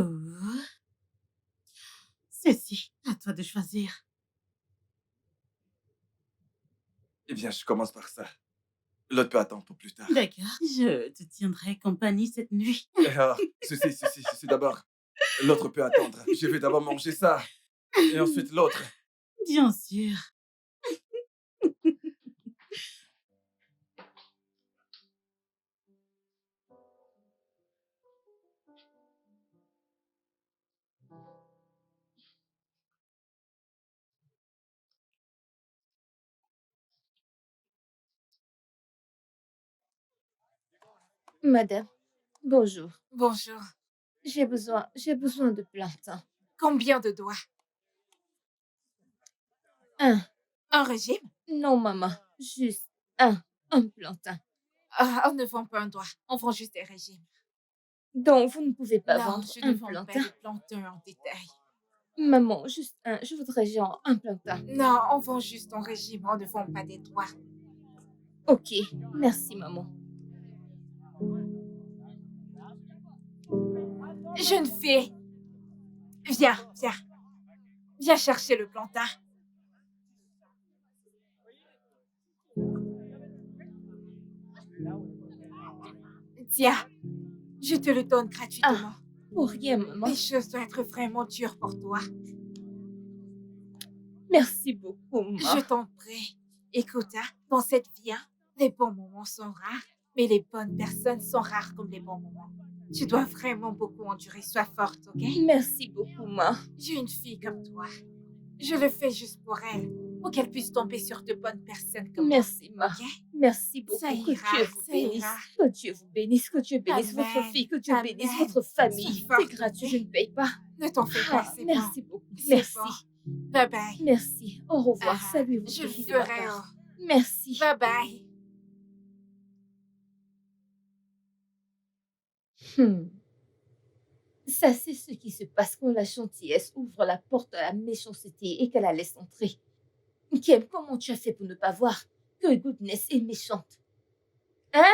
ceci? À toi de choisir. Eh bien, je commence par ça. L'autre peut attendre pour plus tard. D'accord, je te tiendrai compagnie cette nuit. Et alors, ceci d'abord. L'autre peut attendre. Je vais d'abord manger ça. Et ensuite l'autre. Bien sûr. Madame, bonjour. Bonjour. J'ai besoin de plantain. Combien de doigts? Un. Un régime? Non, maman. Juste un. Un plantain. Ah, on ne vend pas un doigt. On vend juste des régimes. Donc, vous ne pouvez pas Non, vendre je ne un vends pas plantain? de plantain en détail. Maman, juste un. Je voudrais genre un plantain. Non, on vend juste ton régime, on ne vend pas des droits. Ok, merci, maman. Jeune fille, viens, viens. Viens chercher le plantain. Tiens, je te le donne gratuitement. Pour rien, maman. Les choses doivent être vraiment dures pour toi. Merci beaucoup, Je maman. t'en prie. Écoute, hein, dans cette vie, hein, les bons moments sont rares, mais les bonnes personnes sont rares comme les bons moments. Tu dois vraiment beaucoup endurer. Sois forte, ok? Merci beaucoup, maman. J'ai une fille comme toi. Je le fais juste pour elle, pour qu'elle puisse tomber sur de bonnes personnes comme Merci, moi, maman. ok? Merci beaucoup. Ça Que ira, Dieu vous ça bénisse. ira. Que Dieu vous bénisse. Que Dieu bénisse votre Amen. fille. Que Dieu bénisse Amen. votre famille. Sois forte, C'est gratuit, ok? je ne paye pas. Ne t'en fais pas, Ah, c'est merci bon. beaucoup. C'est Merci. bon. Bye bye. Merci. Au revoir. Ah, Salut votre je le fille de ma ferai. part. Oh. Merci. Bye bye. Hmm. Ça, c'est ce qui se passe quand la gentillesse ouvre la porte à la méchanceté et qu'elle la laisse entrer. Kim, comment tu as fait pour ne pas voir que Goodness est méchante? Hein?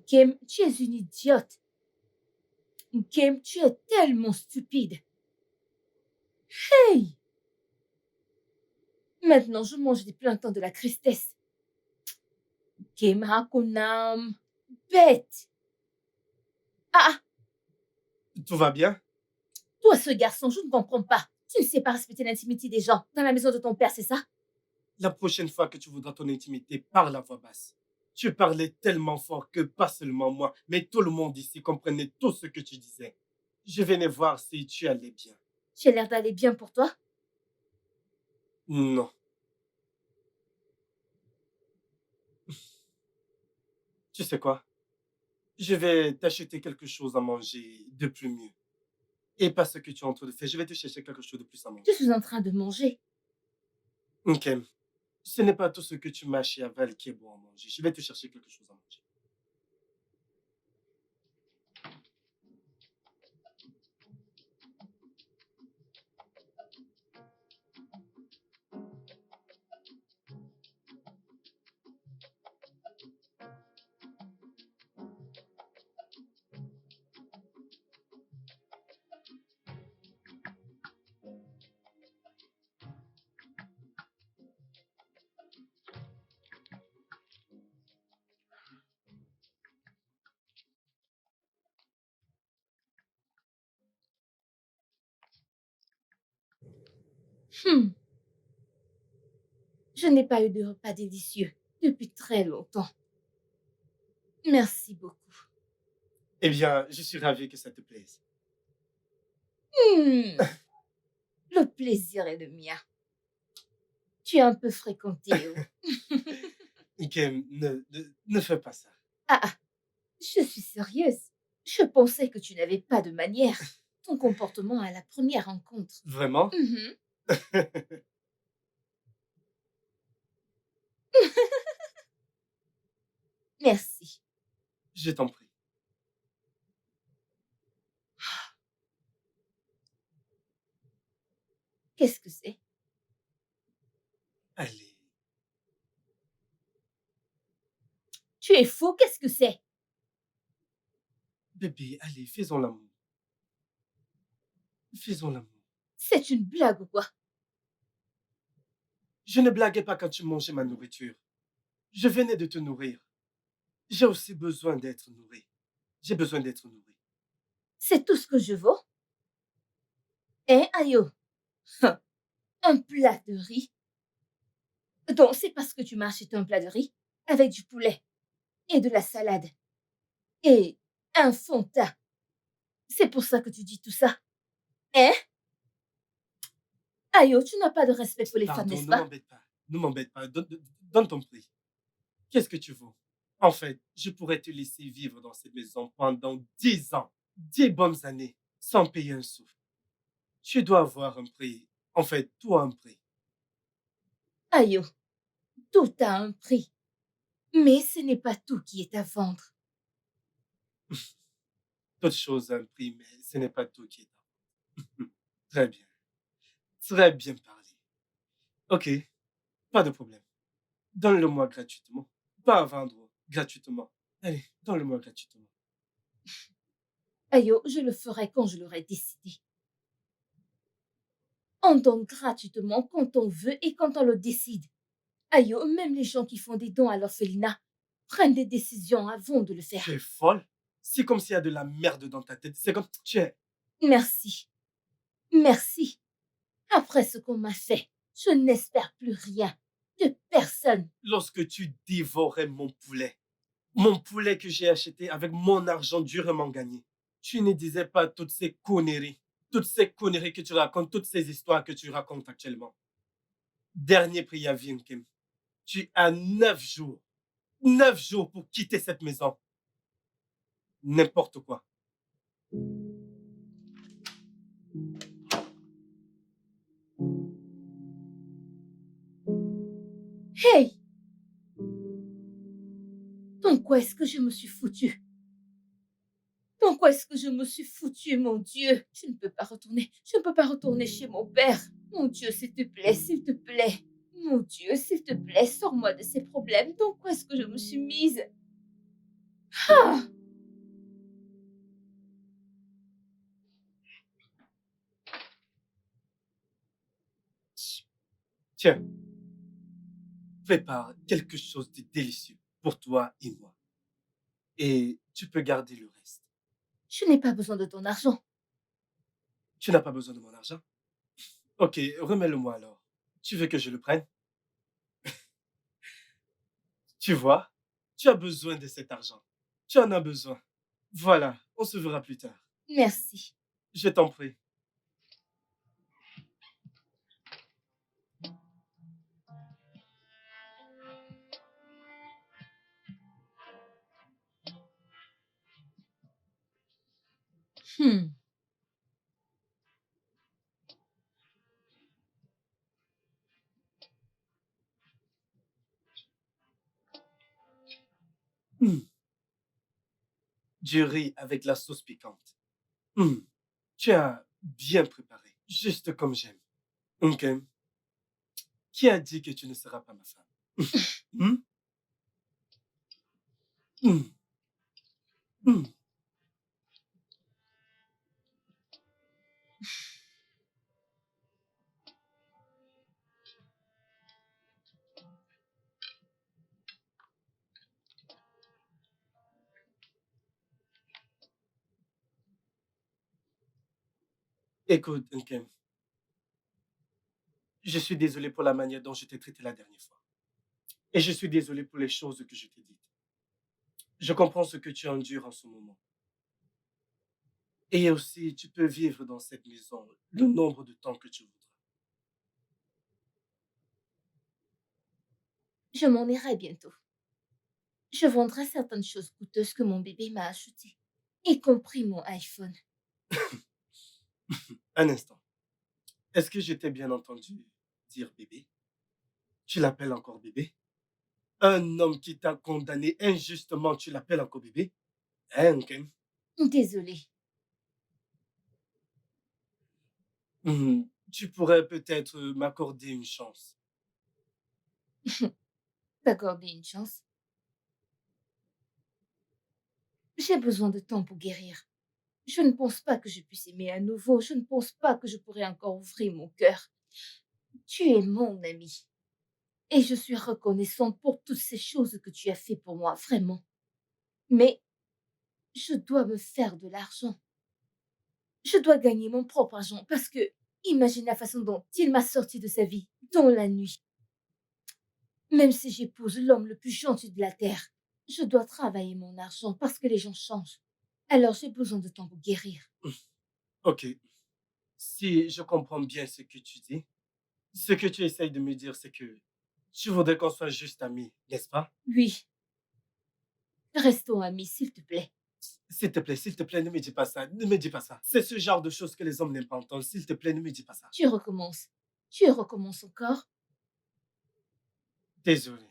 Kim, tu es une idiote. Kim, tu es tellement stupide. Hey! Maintenant, je mange des plantains de la tristesse. Kim Hakunam, bête. Ah, Tout va bien? toi, ce garçon, je ne comprends pas. Tu ne sais pas respecter l'intimité des gens dans la maison de ton père, c'est ça? La prochaine fois que tu voudras ton intimité, parle à voix basse. Tu parlais tellement fort que pas seulement moi, mais tout le monde ici comprenait tout ce que tu disais. Je venais voir si tu allais bien. Tu as l'air d'aller bien pour toi. Non. Tu sais quoi? Je vais t'acheter quelque chose à manger de plus mieux. Et pas ce que tu es en train de faire. Je vais te chercher quelque chose de plus à Je manger. suis en train de manger. Ok. Ce n'est pas tout ce que tu mâches et avales qui est bon à manger. Je vais te chercher quelque chose à manger. Hmm. Je n'ai pas eu de repas délicieux depuis très longtemps. Merci beaucoup. Eh bien, je suis ravi que ça te plaise. Hmm. Le plaisir est le mien. Tu es un peu fréquenté. Ok, ne fais pas ça. Ah, je suis sérieuse. Je pensais que tu n'avais pas de manière. Ton comportement à la première rencontre. Vraiment? Mhm. Merci. Je t'en prie. Qu'est-ce que c'est? Allez. Tu es faux, qu'est-ce que c'est? Bébé, allez, faisons l'amour. Faisons l'amour. C'est une blague ou quoi? Je ne blaguais pas quand tu mangeais ma nourriture. Je venais de te nourrir. J'ai aussi besoin d'être nourri. J'ai besoin d'être nourri. C'est tout ce que je vaux? Hein, Ayo? Un plat de riz? Donc, c'est parce que tu m'as acheté un plat de riz avec du poulet et de la salade et un fond de teint. C'est pour ça que tu dis tout ça? Hein? Ayo, tu n'as pas de respect pour les femmes, Pardon, n'est-ce ne pas? m'embête pas. Ne m'embête pas. Donne ton prix. Qu'est-ce que tu vaux? En fait, je pourrais te laisser vivre dans cette maison pendant 10 ans, 10 bonnes années, sans payer un sou. Tu dois avoir un prix. En fait, tout a un prix. Ayo, tout a un prix. Mais ce n'est pas tout qui est à vendre. Toute chose a un prix, mais ce n'est pas tout qui est à vendre. Très bien. Très bien parlé. Ok, pas de problème. Donne-le-moi gratuitement. Pas à vendre, gratuitement. Allez, donne-le-moi gratuitement. Ayo, je le ferai quand je l'aurai décidé. On donne gratuitement quand on veut et quand on le décide. Ayo, même les gens qui font des dons à l'orphelinat prennent des décisions avant de le faire. Tu es folle? C'est comme s'il y a de la merde dans ta tête. C'est comme... Tu es... Merci. Merci. Après ce qu'on m'a fait, je n'espère plus rien de personne. Lorsque tu dévorais mon poulet que j'ai acheté avec mon argent durement gagné, tu ne disais pas toutes ces conneries que tu racontes, toutes ces histoires que tu racontes actuellement. Dernier préavis, Nkem. Tu as 9 jours. 9 jours pour quitter cette maison. N'importe quoi. Hey! Dans quoi est-ce que je me suis foutue? Dans quoi est-ce que je me suis foutue, mon Dieu? Je ne peux pas retourner. Je ne peux pas retourner chez mon père. Mon Dieu, s'il te plaît, s'il te plaît. Mon Dieu, s'il te plaît, sors-moi de ces problèmes. Dans quoi est-ce que je me suis mise? Ah! Tiens, prépare quelque chose de délicieux pour toi et moi. Et tu peux garder le reste. Je n'ai pas besoin de ton argent. Tu n'as pas besoin de mon argent? Ok, remets-le-moi alors. Tu veux que je le prenne? Tu vois, tu as besoin de cet argent. Tu en as besoin. Voilà, on se verra plus tard. Merci. Je t'en prie. Hmm. Du riz avec la sauce piquante. Tu as bien préparé, juste comme j'aime. Ok. Qui a dit que tu ne seras pas ma femme? Hmm? Hmm. Hmm. Écoute, Nkem, je suis désolé pour la manière dont je t'ai traité la dernière fois. Et je suis désolé pour les choses que je t'ai dites. Je comprends ce que tu endures en ce moment. Et aussi, tu peux vivre dans cette maison le nombre de temps que tu voudras. Je m'en irai bientôt. Je vendrai certaines choses coûteuses que mon bébé m'a achetées, y compris mon iPhone. Un instant. Est-ce que je t'ai bien entendu dire bébé? Tu l'appelles encore bébé? Un homme qui t'a condamné injustement, tu l'appelles encore bébé? Hein, Nkem? Désolée. Tu pourrais peut-être m'accorder une chance. T'accorder une chance. J'ai besoin de temps pour guérir. Je ne pense pas que je puisse aimer à nouveau. Je ne pense pas que je pourrais encore ouvrir mon cœur. Tu es mon ami. Et je suis reconnaissante pour toutes ces choses que tu as fait pour moi, vraiment. Mais je dois me faire de l'argent. Je dois gagner mon propre argent parce que imagine la façon dont il m'a sorti de sa vie dans la nuit. Même si j'épouse l'homme le plus gentil de la terre, je dois travailler mon argent parce que les gens changent. Alors j'ai besoin de temps pour guérir. Ok. Si je comprends bien ce que tu dis, ce que tu essayes de me dire, c'est que tu voudrais qu'on soit juste amis, n'est-ce pas? Oui, restons amis, s'il te plaît. S'il te plaît, ne me dis pas ça. Ne me dis pas ça. C'est ce genre de choses que les hommes n'aiment pas entendre. S'il te plaît, ne me dis pas ça. Tu recommences. Tu recommences encore. Désolé.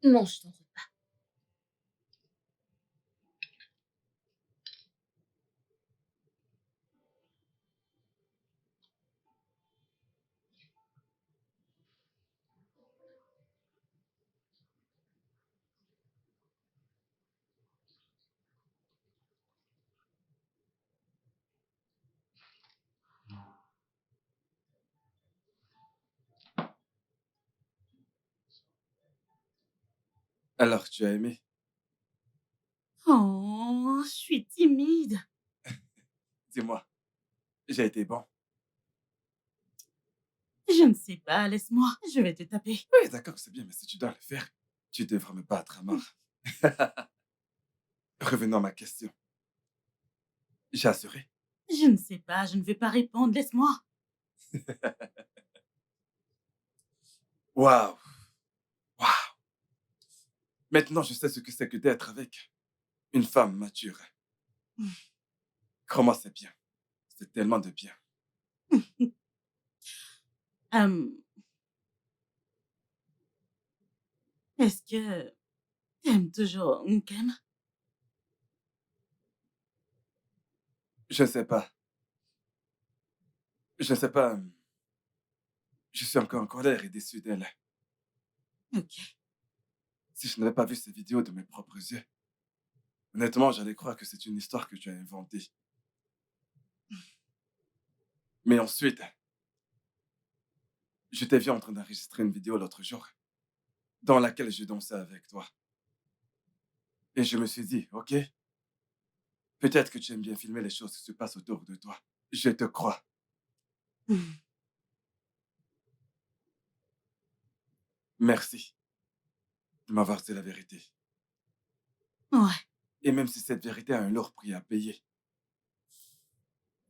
Mange ton repas. Alors, tu as aimé? Oh, je suis timide. Dis-moi, j'ai été bon. Je ne sais pas, laisse-moi. Je vais te taper. Oui, d'accord, c'est bien, mais si tu dois le faire, tu devrais me battre à mort. Revenons à ma question. J'ai assuré. Je ne sais pas, je ne vais pas répondre, laisse-moi. Waouh! Waouh! Maintenant, je sais ce que c'est que d'être avec une femme mature. Crois-moi, c'est bien. C'est tellement de bien. Hum, Est-ce que t'aimes toujours Nkem? Je ne sais pas. Je ne sais pas. Je suis encore en colère et déçu d'elle. Ok. Si je n'avais pas vu ces vidéos de mes propres yeux, honnêtement, j'allais croire que c'est une histoire que tu as inventée. Mais ensuite, je t'ai vu en train d'enregistrer une vidéo l'autre jour, dans laquelle je dansais avec toi. Et je me suis dit, ok, peut-être que tu aimes bien filmer les choses qui se passent autour de toi. Je te crois. Hum, Merci de m'avoir dit la vérité. Ouais, Et même si cette vérité a un lourd prix à payer,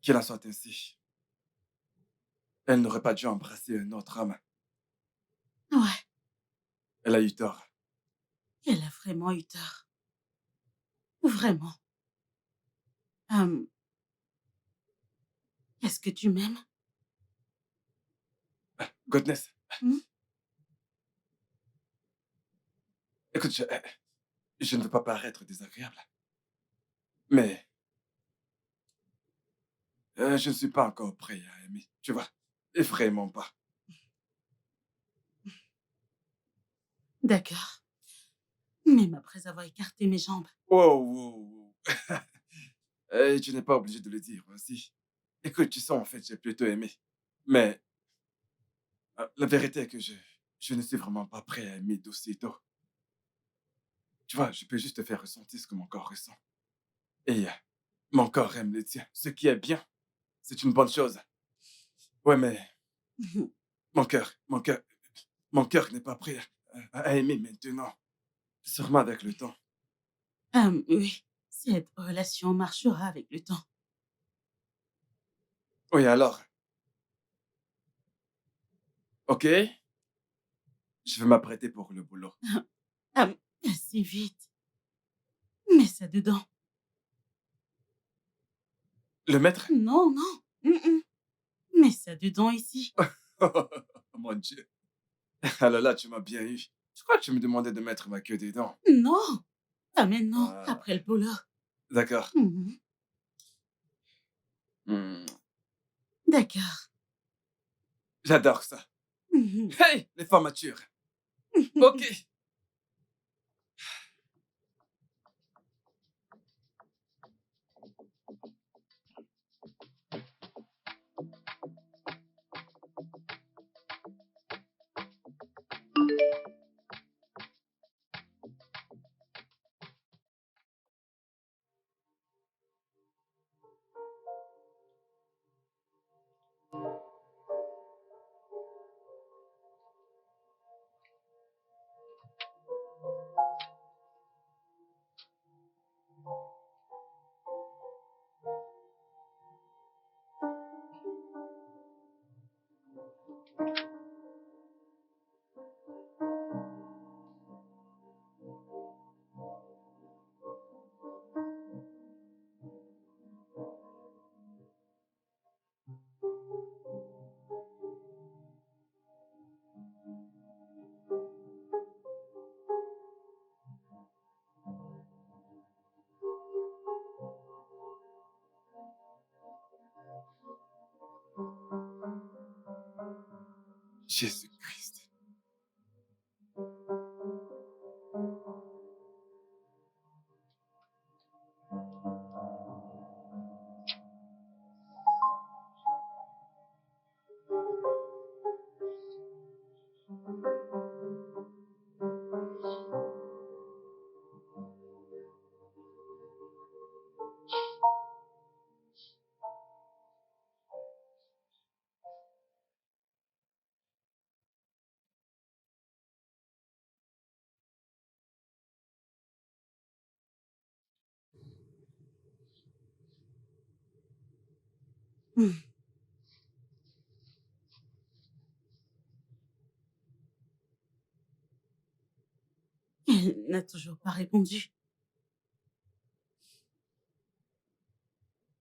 qu'il en soit ainsi, elle n'aurait pas dû embrasser un autre homme. ouais. Elle a eu tort. Elle a vraiment eu tort. Vraiment. Hum, Est-ce que tu m'aimes? Goodness, Hum? écoute, je ne veux pas paraître désagréable, mais je ne suis pas encore prêt à aimer, tu vois. Et vraiment pas. D'accord. Même après avoir écarté mes jambes. Wow, wow, wow. Tu n'es pas obligé de le dire aussi. Écoute, tu sais, en fait, j'ai plutôt aimé. Mais la vérité est que je ne suis vraiment pas prêt à aimer d'aussitôt. Tu vois, je peux juste te faire ressentir ce que mon corps ressent. Et mon corps aime le tien. Ce qui est bien, c'est une bonne chose. Ouais, mais mon cœur, mon cœur, mon cœur n'est pas prêt à aimer maintenant. Sûrement avec le temps. Oui. Cette relation marchera avec le temps. Oui, alors, ok, je vais m'apprêter pour le boulot. Assez vite. Mets ça dedans. Le maître? Non, non. Mets ça dedans ici. Oh, mon Dieu. Alors là, tu m'as bien eu. Je crois que tu me demandais de mettre ma queue dedans. Non. Pas maintenant, Ah, après le polo. d'accord. Mhm. Hmm, D'accord. j'adore ça. Mhm. Hey, les femmes matures. Ok. Jésus-Christ. Hmm. Elle n'a toujours pas répondu.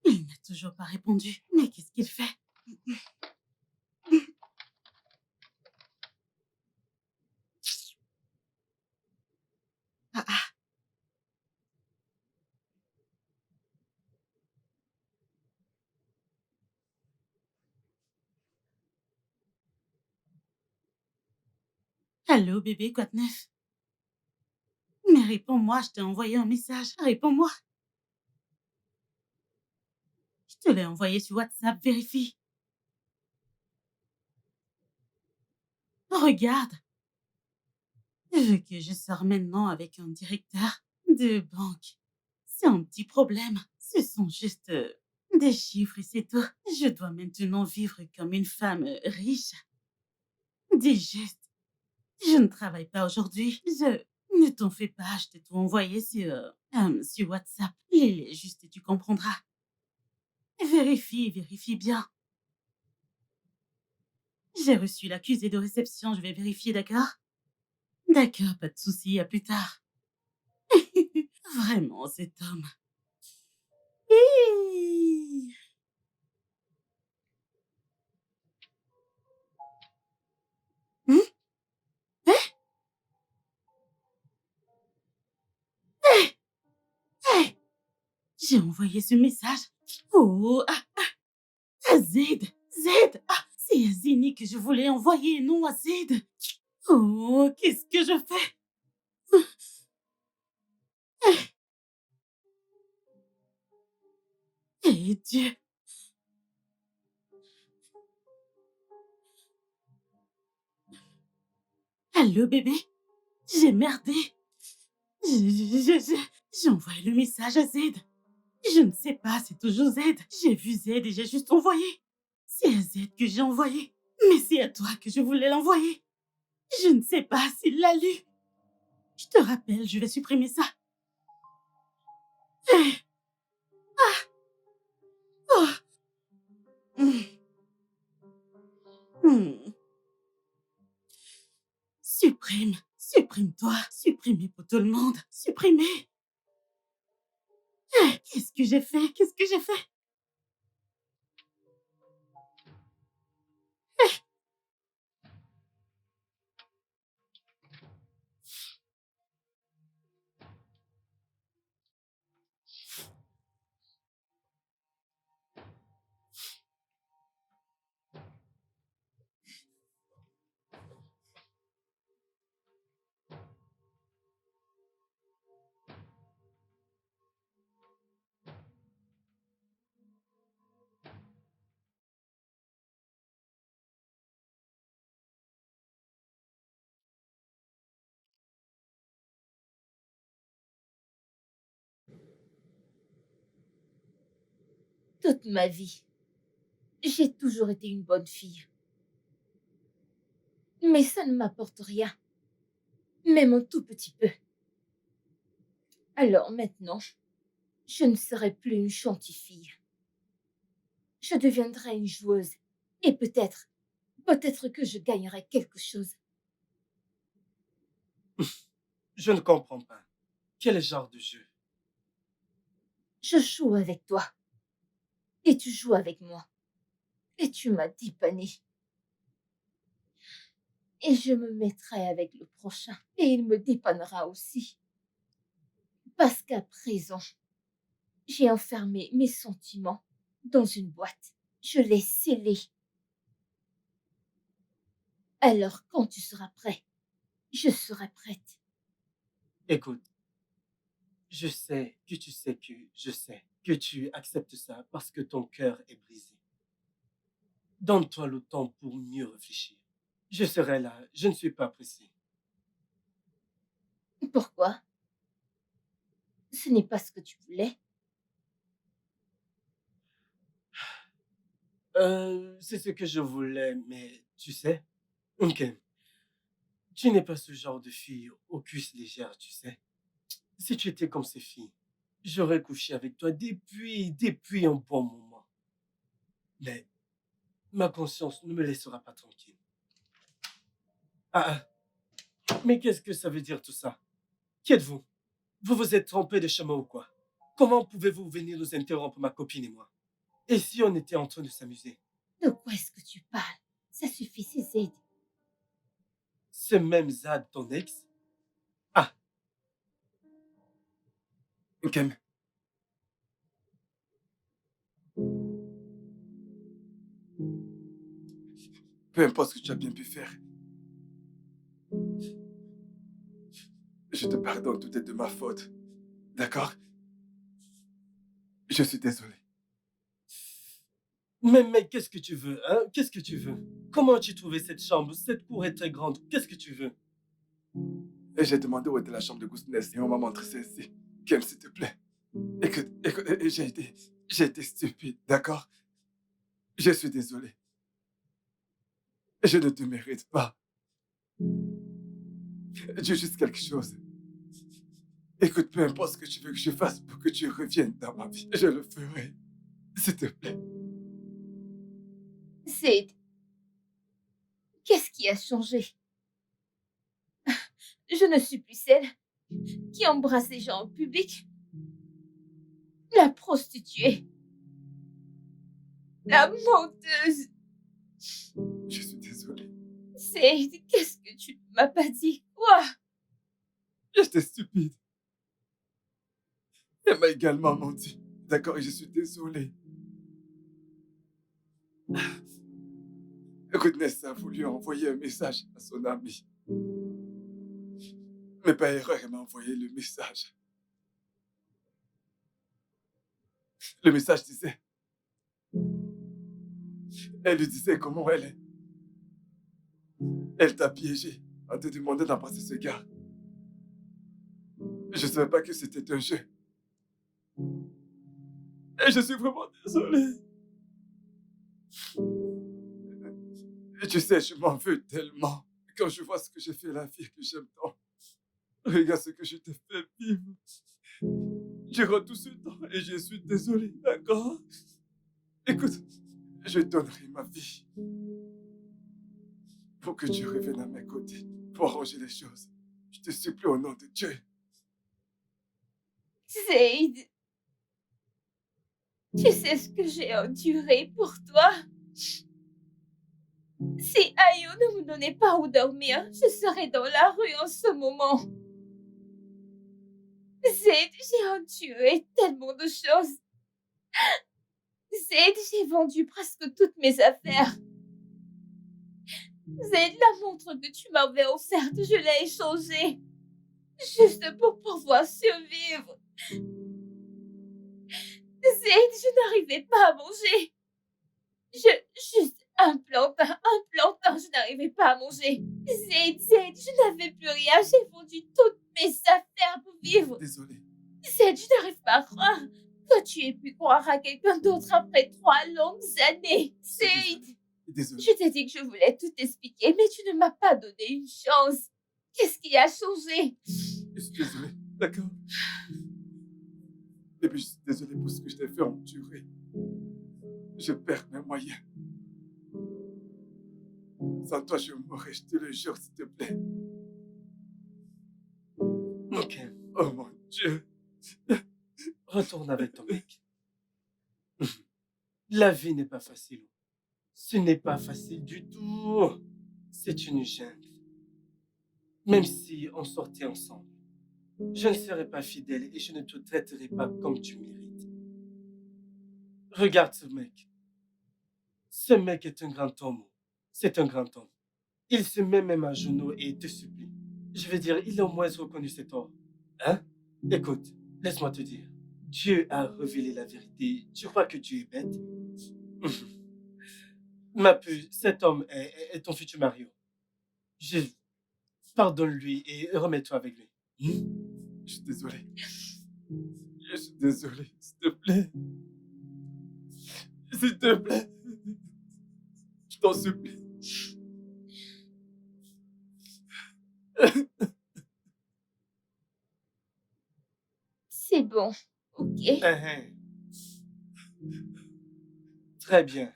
Il n'a toujours pas répondu. Mais qu'est-ce qu'il fait? Ah ah. Allô, bébé, quoi de neuf? Mais réponds-moi, je t'ai envoyé un message. Réponds-moi. Je te l'ai envoyé sur WhatsApp, vérifie. Regarde. Vu que je sors maintenant avec un directeur de banque. C'est un petit problème. Ce sont juste des chiffres et c'est tout. Je dois maintenant vivre comme une femme riche. Dis juste. Je ne travaille pas aujourd'hui. Ne t'en fais pas, je t'ai tout envoyé sur WhatsApp. Lis-les juste et tu comprendras. Vérifie bien. J'ai reçu l'accusé de réception, je vais vérifier, d'accord? D'accord, pas de souci, à plus tard. Vraiment, cet homme. Hi. Hein? Hein? Hey! Hey! J'ai envoyé ce message. Oh, à Zed. Zed. Ah, c'est à Zini que je voulais envoyer, non à Zed. Oh, qu'est-ce que je fais? Eh Dieu. Allô, bébé? J'ai merdé. J'ai envoyé le message à Zed. Je ne sais pas, c'est toujours Z. J'ai vu Z et j'ai juste envoyé. C'est à Z que j'ai envoyé. Mais c'est à toi que je voulais l'envoyer. Je ne sais pas s'il l'a lu. Je te rappelle, je vais supprimer ça. Eh, oh. Hmm. Hmm. Supprime. Supprime-toi. Supprimer pour tout le monde. Supprimer. Qu'est-ce que j'ai fait? Qu'est-ce que j'ai fait? Toute ma vie, j'ai toujours été une bonne fille. Mais ça ne m'apporte rien, même un tout petit peu. Alors maintenant, je ne serai plus une gentille fille. Je deviendrai une joueuse. Et peut-être que je gagnerai quelque chose. Je ne comprends pas. Quel genre de jeu? Je joue avec toi. Et tu joues avec moi. Et tu m'as dépanné. Et je me mettrai avec le prochain. Et il me dépannera aussi. Parce qu'à présent, j'ai enfermé mes sentiments dans une boîte. Je l'ai scellée. Alors quand tu seras prêt, je serai prête. Écoute, je sais que tu sais que je sais que tu acceptes ça parce que ton cœur est brisé. Donne-toi le temps pour mieux réfléchir. Je serai là, je ne suis pas pressé. Pourquoi? Ce n'est pas ce que tu voulais. C'est ce que je voulais, mais tu sais, ok, tu n'es pas ce genre de fille aux cuisses légères, tu sais. Si tu étais comme ces filles, j'aurais couché avec toi depuis un bon moment. Mais ma conscience ne me laissera pas tranquille. Ah, mais qu'est-ce que ça veut dire tout ça? Qui êtes-vous? Vous vous êtes trompé de chemin ou quoi? Comment pouvez-vous venir nous interrompre, ma copine et moi? Et si on était en train de s'amuser? De quoi est-ce que tu parles? Ça suffit, c'est Zaid. Ce même Zad, ton ex? Ah, Kem, peu importe ce que tu as bien pu faire, je te pardonne, tout est de ma faute. D'accord? Je suis désolé. mais qu'est-ce que tu veux, hein? Qu'est-ce que tu veux? Comment as-tu trouvé cette chambre? Cette cour est très grande. Qu'est-ce que tu veux? Et j'ai demandé où était la chambre de Gousness et on m'a montré celle-ci. Kem, s'il te plaît. Écoute, j'ai été stupide, d'accord? Je suis désolé. Je ne te mérite pas. Dis juste quelque chose. Écoute, peu importe ce que tu veux que je fasse pour que tu reviennes dans ma vie, je le ferai. S'il te plaît. Zaid, qu'est-ce qui a changé? Je ne suis plus celle qui embrasse les gens en public. La prostituée. La menteuse. Je suis désolé. Zaid, qu'est-ce que tu ne m'as pas dit? Quoi? J'étais stupide. Elle m'a également menti. D'accord, et je suis désolé. Écoute, Ness a voulu envoyer un message à son ami. Mais par erreur, elle m'a envoyé le message. Le message disait... Elle lui disait comment elle est. Elle t'a piégé en te demandant d'embrasser ce gars. Je ne savais pas que c'était un jeu. Et je suis vraiment désolé. Et tu sais, je m'en veux tellement. Quand je vois ce que j'ai fait à la fille que j'aime tant. Regarde ce que je t'ai fait vivre. Durant tout ce temps et je suis désolé, d'accord? Écoute, je donnerai ma vie pour que tu reviennes à mes côtés, pour arranger les choses. Je te supplie au nom de Dieu. Zaid, tu sais ce que j'ai enduré pour toi? Si Ayo ne me donnait pas où dormir, je serais dans la rue en ce moment. Zaid, j'ai enduré tellement de choses. Zaid, j'ai vendu presque toutes mes affaires. Zaid, la montre que tu m'avais offerte, je l'ai échangée. Juste pour pouvoir survivre. Zaid, je n'arrivais pas à manger. Juste un plantain, je n'arrivais pas à manger. Zaid, je n'avais plus rien. J'ai vendu toutes mes affaires pour vivre. Désolé. Zaid, je n'arrive pas à croire que tu aies pu croire à quelqu'un d'autre après 3 longues années. Zaid, Désolé. je t'ai dit que je voulais tout expliquer, mais tu ne m'as pas donné une chance. Qu'est-ce qui a changé? Je suis désolé, d'accord? Et puis je suis désolé pour ce que je t'ai fait endurer. Je perds mes moyens. Sans toi, je mourrais, je te le jure, s'il te plaît. Ok, Oh mon Dieu. retourne avec ton mec. La vie n'est pas facile. Ce n'est pas facile du tout. C'est une jungle. Même si on sortait ensemble, je ne serais pas fidèle et je ne te traiterai pas comme tu mérites. Regarde ce mec. Ce mec est un grand homme. C'est un grand homme. Il se met même à genoux et te supplie. Je veux dire, il a au moins reconnu ses torts. Hein? Écoute, laisse-moi te dire. Dieu a révélé la vérité. Tu crois que Dieu est bête? Ma puce, cet homme est ton futur Mario. Pardonne-lui et remets-toi avec lui. Je suis désolé. Je suis désolé, s'il te plaît. S'il te plaît. Je t'en supplie. C'est bon, ok? Très bien.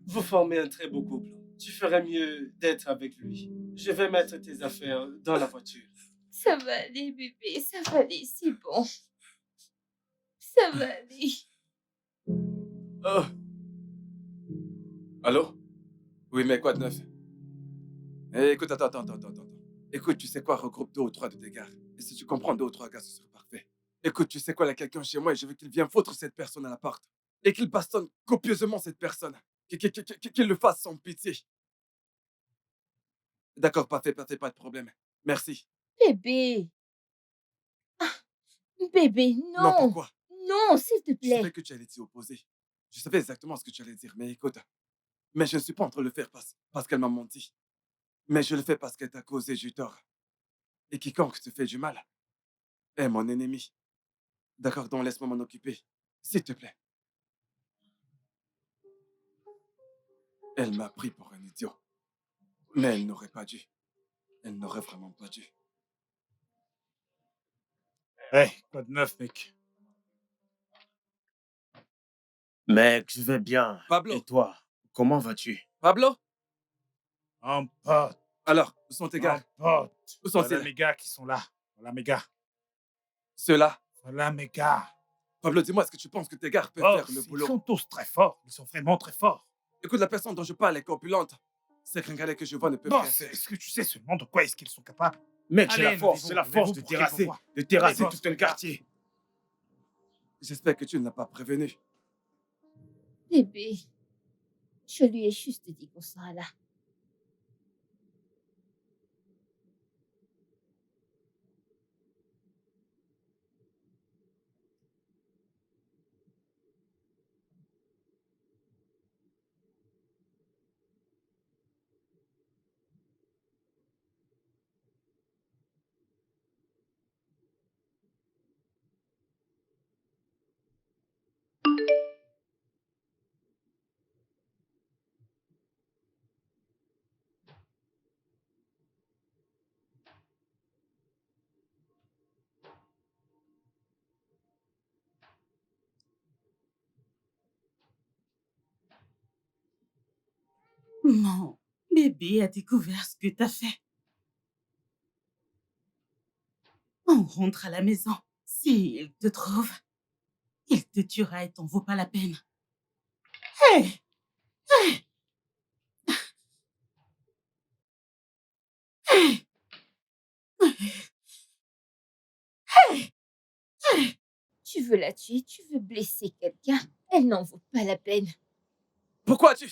Vous formez un très beau couple. Tu ferais mieux d'être avec lui. Je vais mettre tes affaires dans la voiture. Ça va aller, bébé, ça va aller, c'est bon. Ça va aller. Oh. Allô? Oui, mais quoi de neuf? Eh, écoute, attends. Écoute, tu sais quoi? Regroupe 2 ou 3 de tes gars. Et si tu comprends 2 ou 3 gars, ce serait parfait. Écoute, tu sais quoi? Il y a quelqu'un chez moi et je veux qu'il vienne foutre cette personne à la porte. Et qu'il bastonne copieusement cette personne. Qu'il le fasse sans pitié. D'accord, parfait, pas de problème. Merci. Bébé. Bébé, Non, non. pourquoi? Non, s'il te Je savais plaît. que tu allais t'y opposer. Je savais exactement ce que tu allais dire, mais écoute. Mais je ne suis pas en train de le faire parce qu'elle m'a menti. Mais je le fais parce qu'elle t'a causé du tort. Et quiconque te fait du mal est mon ennemi. D'accord, donc laisse-moi m'en occuper. S'il te plaît. Elle m'a pris pour un idiot. Mais elle n'aurait pas dû. Elle n'aurait vraiment pas dû. Hey, quoi de neuf, mec? Mec, je vais bien. Pablo. Et toi, comment vas-tu? Pablo? Un pote, Alors, où sont tes un gars? pote. Où sont Voilà ces mes gars qui sont là. Voilà mes gars. Ceux-là? Voilà mes gars. Pablo, dis-moi, est-ce que tu penses que tes gars peuvent Oh, faire le ils boulot? sont tous très forts. Ils sont vraiment très forts. Écoute, la personne dont je parle est corpulente. Ces gringalets que je vois ne peuvent rien Boss, faire. est-ce que tu sais seulement de quoi est-ce qu'ils sont capables? Mec, Allez, c'est la force levez-vous de pour qu'ils terrasser, vous voient. de boss, tout un regarde. quartier. J'espère que tu ne l'as pas prévenu. Bébé. Je lui ai juste dit qu'on sera là. Mon bébé a découvert ce que t'as fait. On rentre à la maison. S'il te trouve, il te tuera et t'en vaut pas la peine. Hé! Hé! Hé! Hé! Hé! Tu veux la tuer, tu veux blesser quelqu'un. Elle n'en vaut pas la peine. Pourquoi tu...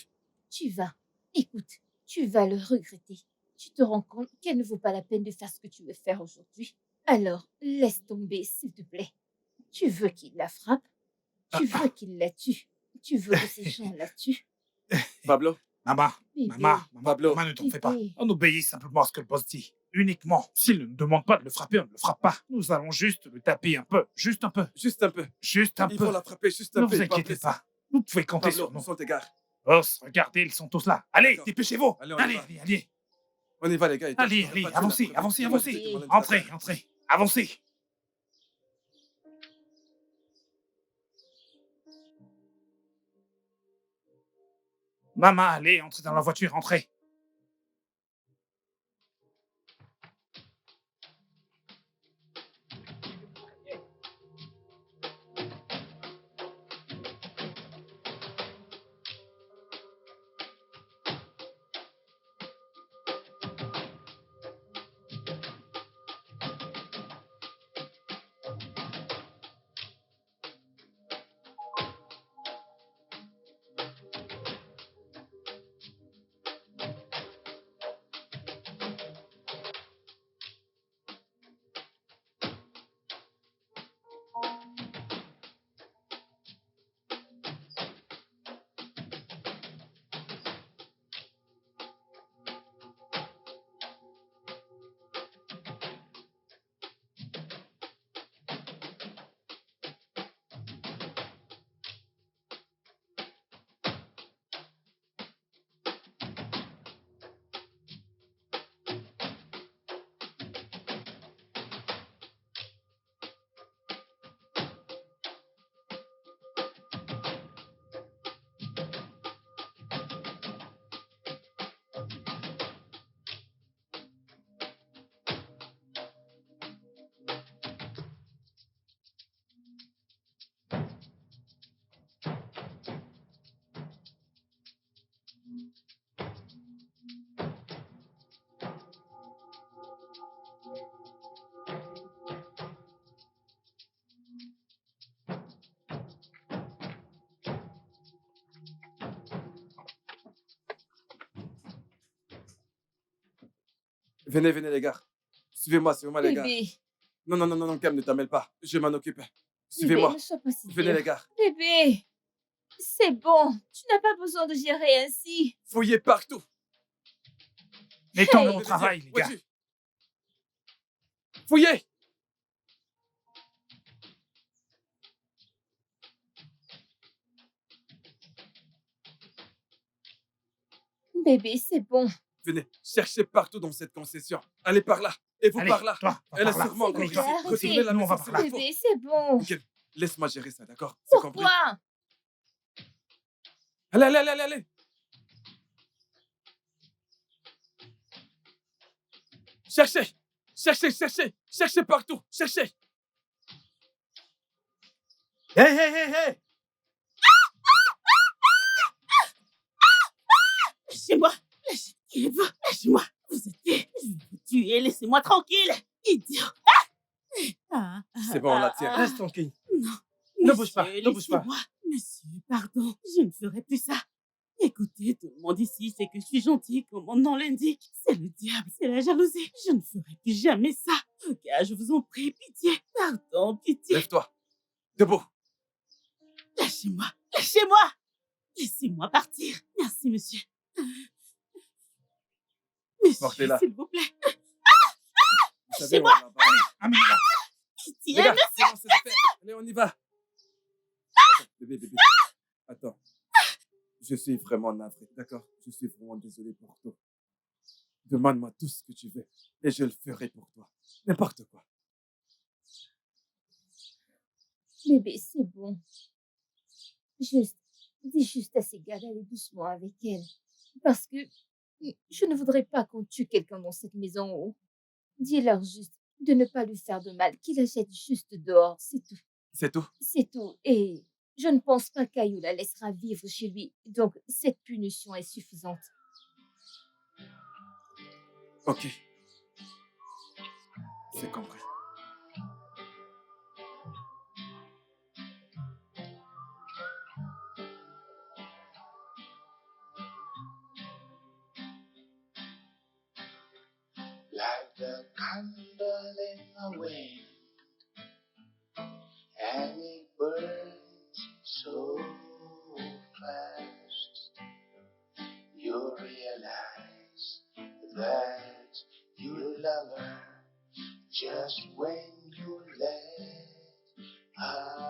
Tu vas. Écoute, tu vas le regretter. Tu te rends compte qu'elle ne vaut pas la peine de faire ce que tu veux faire aujourd'hui. Alors, laisse tomber, s'il te plaît. Tu veux qu'il la frappe. Tu veux qu'il la tue. Tu veux que ces gens la tuent. Pablo? Maman, Bébé. Pablo. maman, ne t'en fais pas. Bébé. On obéit simplement à ce que le boss dit. Uniquement. S'il ne nous demande pas de le frapper, on ne le frappe pas. Nous allons juste le taper un peu. Juste un peu. Juste un peu. Juste un Il peu. faut la frapper juste un Ne peu. vous et pas inquiétez blesser. pas. Vous pouvez compter Pablo, sur où nous. sont tes gars? Boss, regardez, ils sont tous là. Allez, D'accord. dépêchez-vous. Allez, on y Allez, va. allez, allez. On y va, les gars. Et toi, Allez, tu n'aurais allez, pas dû avancez, la prévenir. avancez, Tu vois, avancez. c'était mon Entrez, indicateur. entrez. Avancez. Maman, allez, entrez dans la voiture, entrez. Venez, venez, les gars. Suivez-moi, les gars. Bébé, Non, Cam, ne t'amène pas. Je m'en occupe. bébé, Suivez-moi. ne sois pas si Venez, dur. les gars. Bébé, c'est bon. Tu n'as pas besoin de gérer ainsi. Fouillez partout. Mettons-nous Hey. au travail, les gars. Vois-tu? Fouillez. Bébé, c'est bon. Venez, cherchez partout dans cette concession. Allez par là. Et vous Allez, par là. toi, va Elle est par là. sûrement encore Bébé, ici. arrêtez. Retournez la Nous, on va maison par là. s'il le faut. Bébé, c'est bon. Ok, laisse-moi gérer ça, d'accord? C'est compris? Pourquoi? Allez. Cherchez partout. Cherchez. Hey! Lâchez-moi. Lâchez-vous. Lâchez-moi. Vous êtes qui? Je vais vous tuer. Laissez-moi tranquille. Idiot. C'est bon, on la tient. Reste tranquille. Non. Ne bouge pas, Monsieur, ne bouge pas. laissez-moi. Monsieur, pardon. Je ne ferai plus ça. Écoutez, tout le monde ici sait que je suis gentil, comme mon nom l'indique. C'est le diable, c'est la jalousie. Je ne ferai plus jamais ça. Regarde, je vous en prie, pitié. Pardon, pitié. Lève-toi. Debout. Lâchez-moi. Lâchez-moi. Laissez-moi partir. Merci, monsieur. Monsieur, Portez-la. s'il vous plaît. Vous savez, Lâchez-moi. on va pas- Amenez-la. Pitié, Les gars, monsieur. c'est bon, c'est fait. Allez, on y va. Attends, bébé. Attends. Je suis vraiment navré, d'accord? Je suis vraiment désolé pour toi. Demande-moi tout ce que tu veux et je le ferai pour toi. N'importe quoi. Bébé, c'est bon. Dis juste à ces gars d'aller doucement avec elle. Parce que je ne voudrais pas qu'on tue quelqu'un dans cette maison. Oh. Dis-leur juste de ne pas lui faire de mal, qu'il la jette juste dehors, c'est tout. C'est tout. C'est tout. Et je ne pense pas qu'Ayu la laissera vivre chez lui. Donc, cette punition est suffisante. Ok. C'est compris. Like the candle in the wind, and it burns so fast. You realize that you love her just when you let her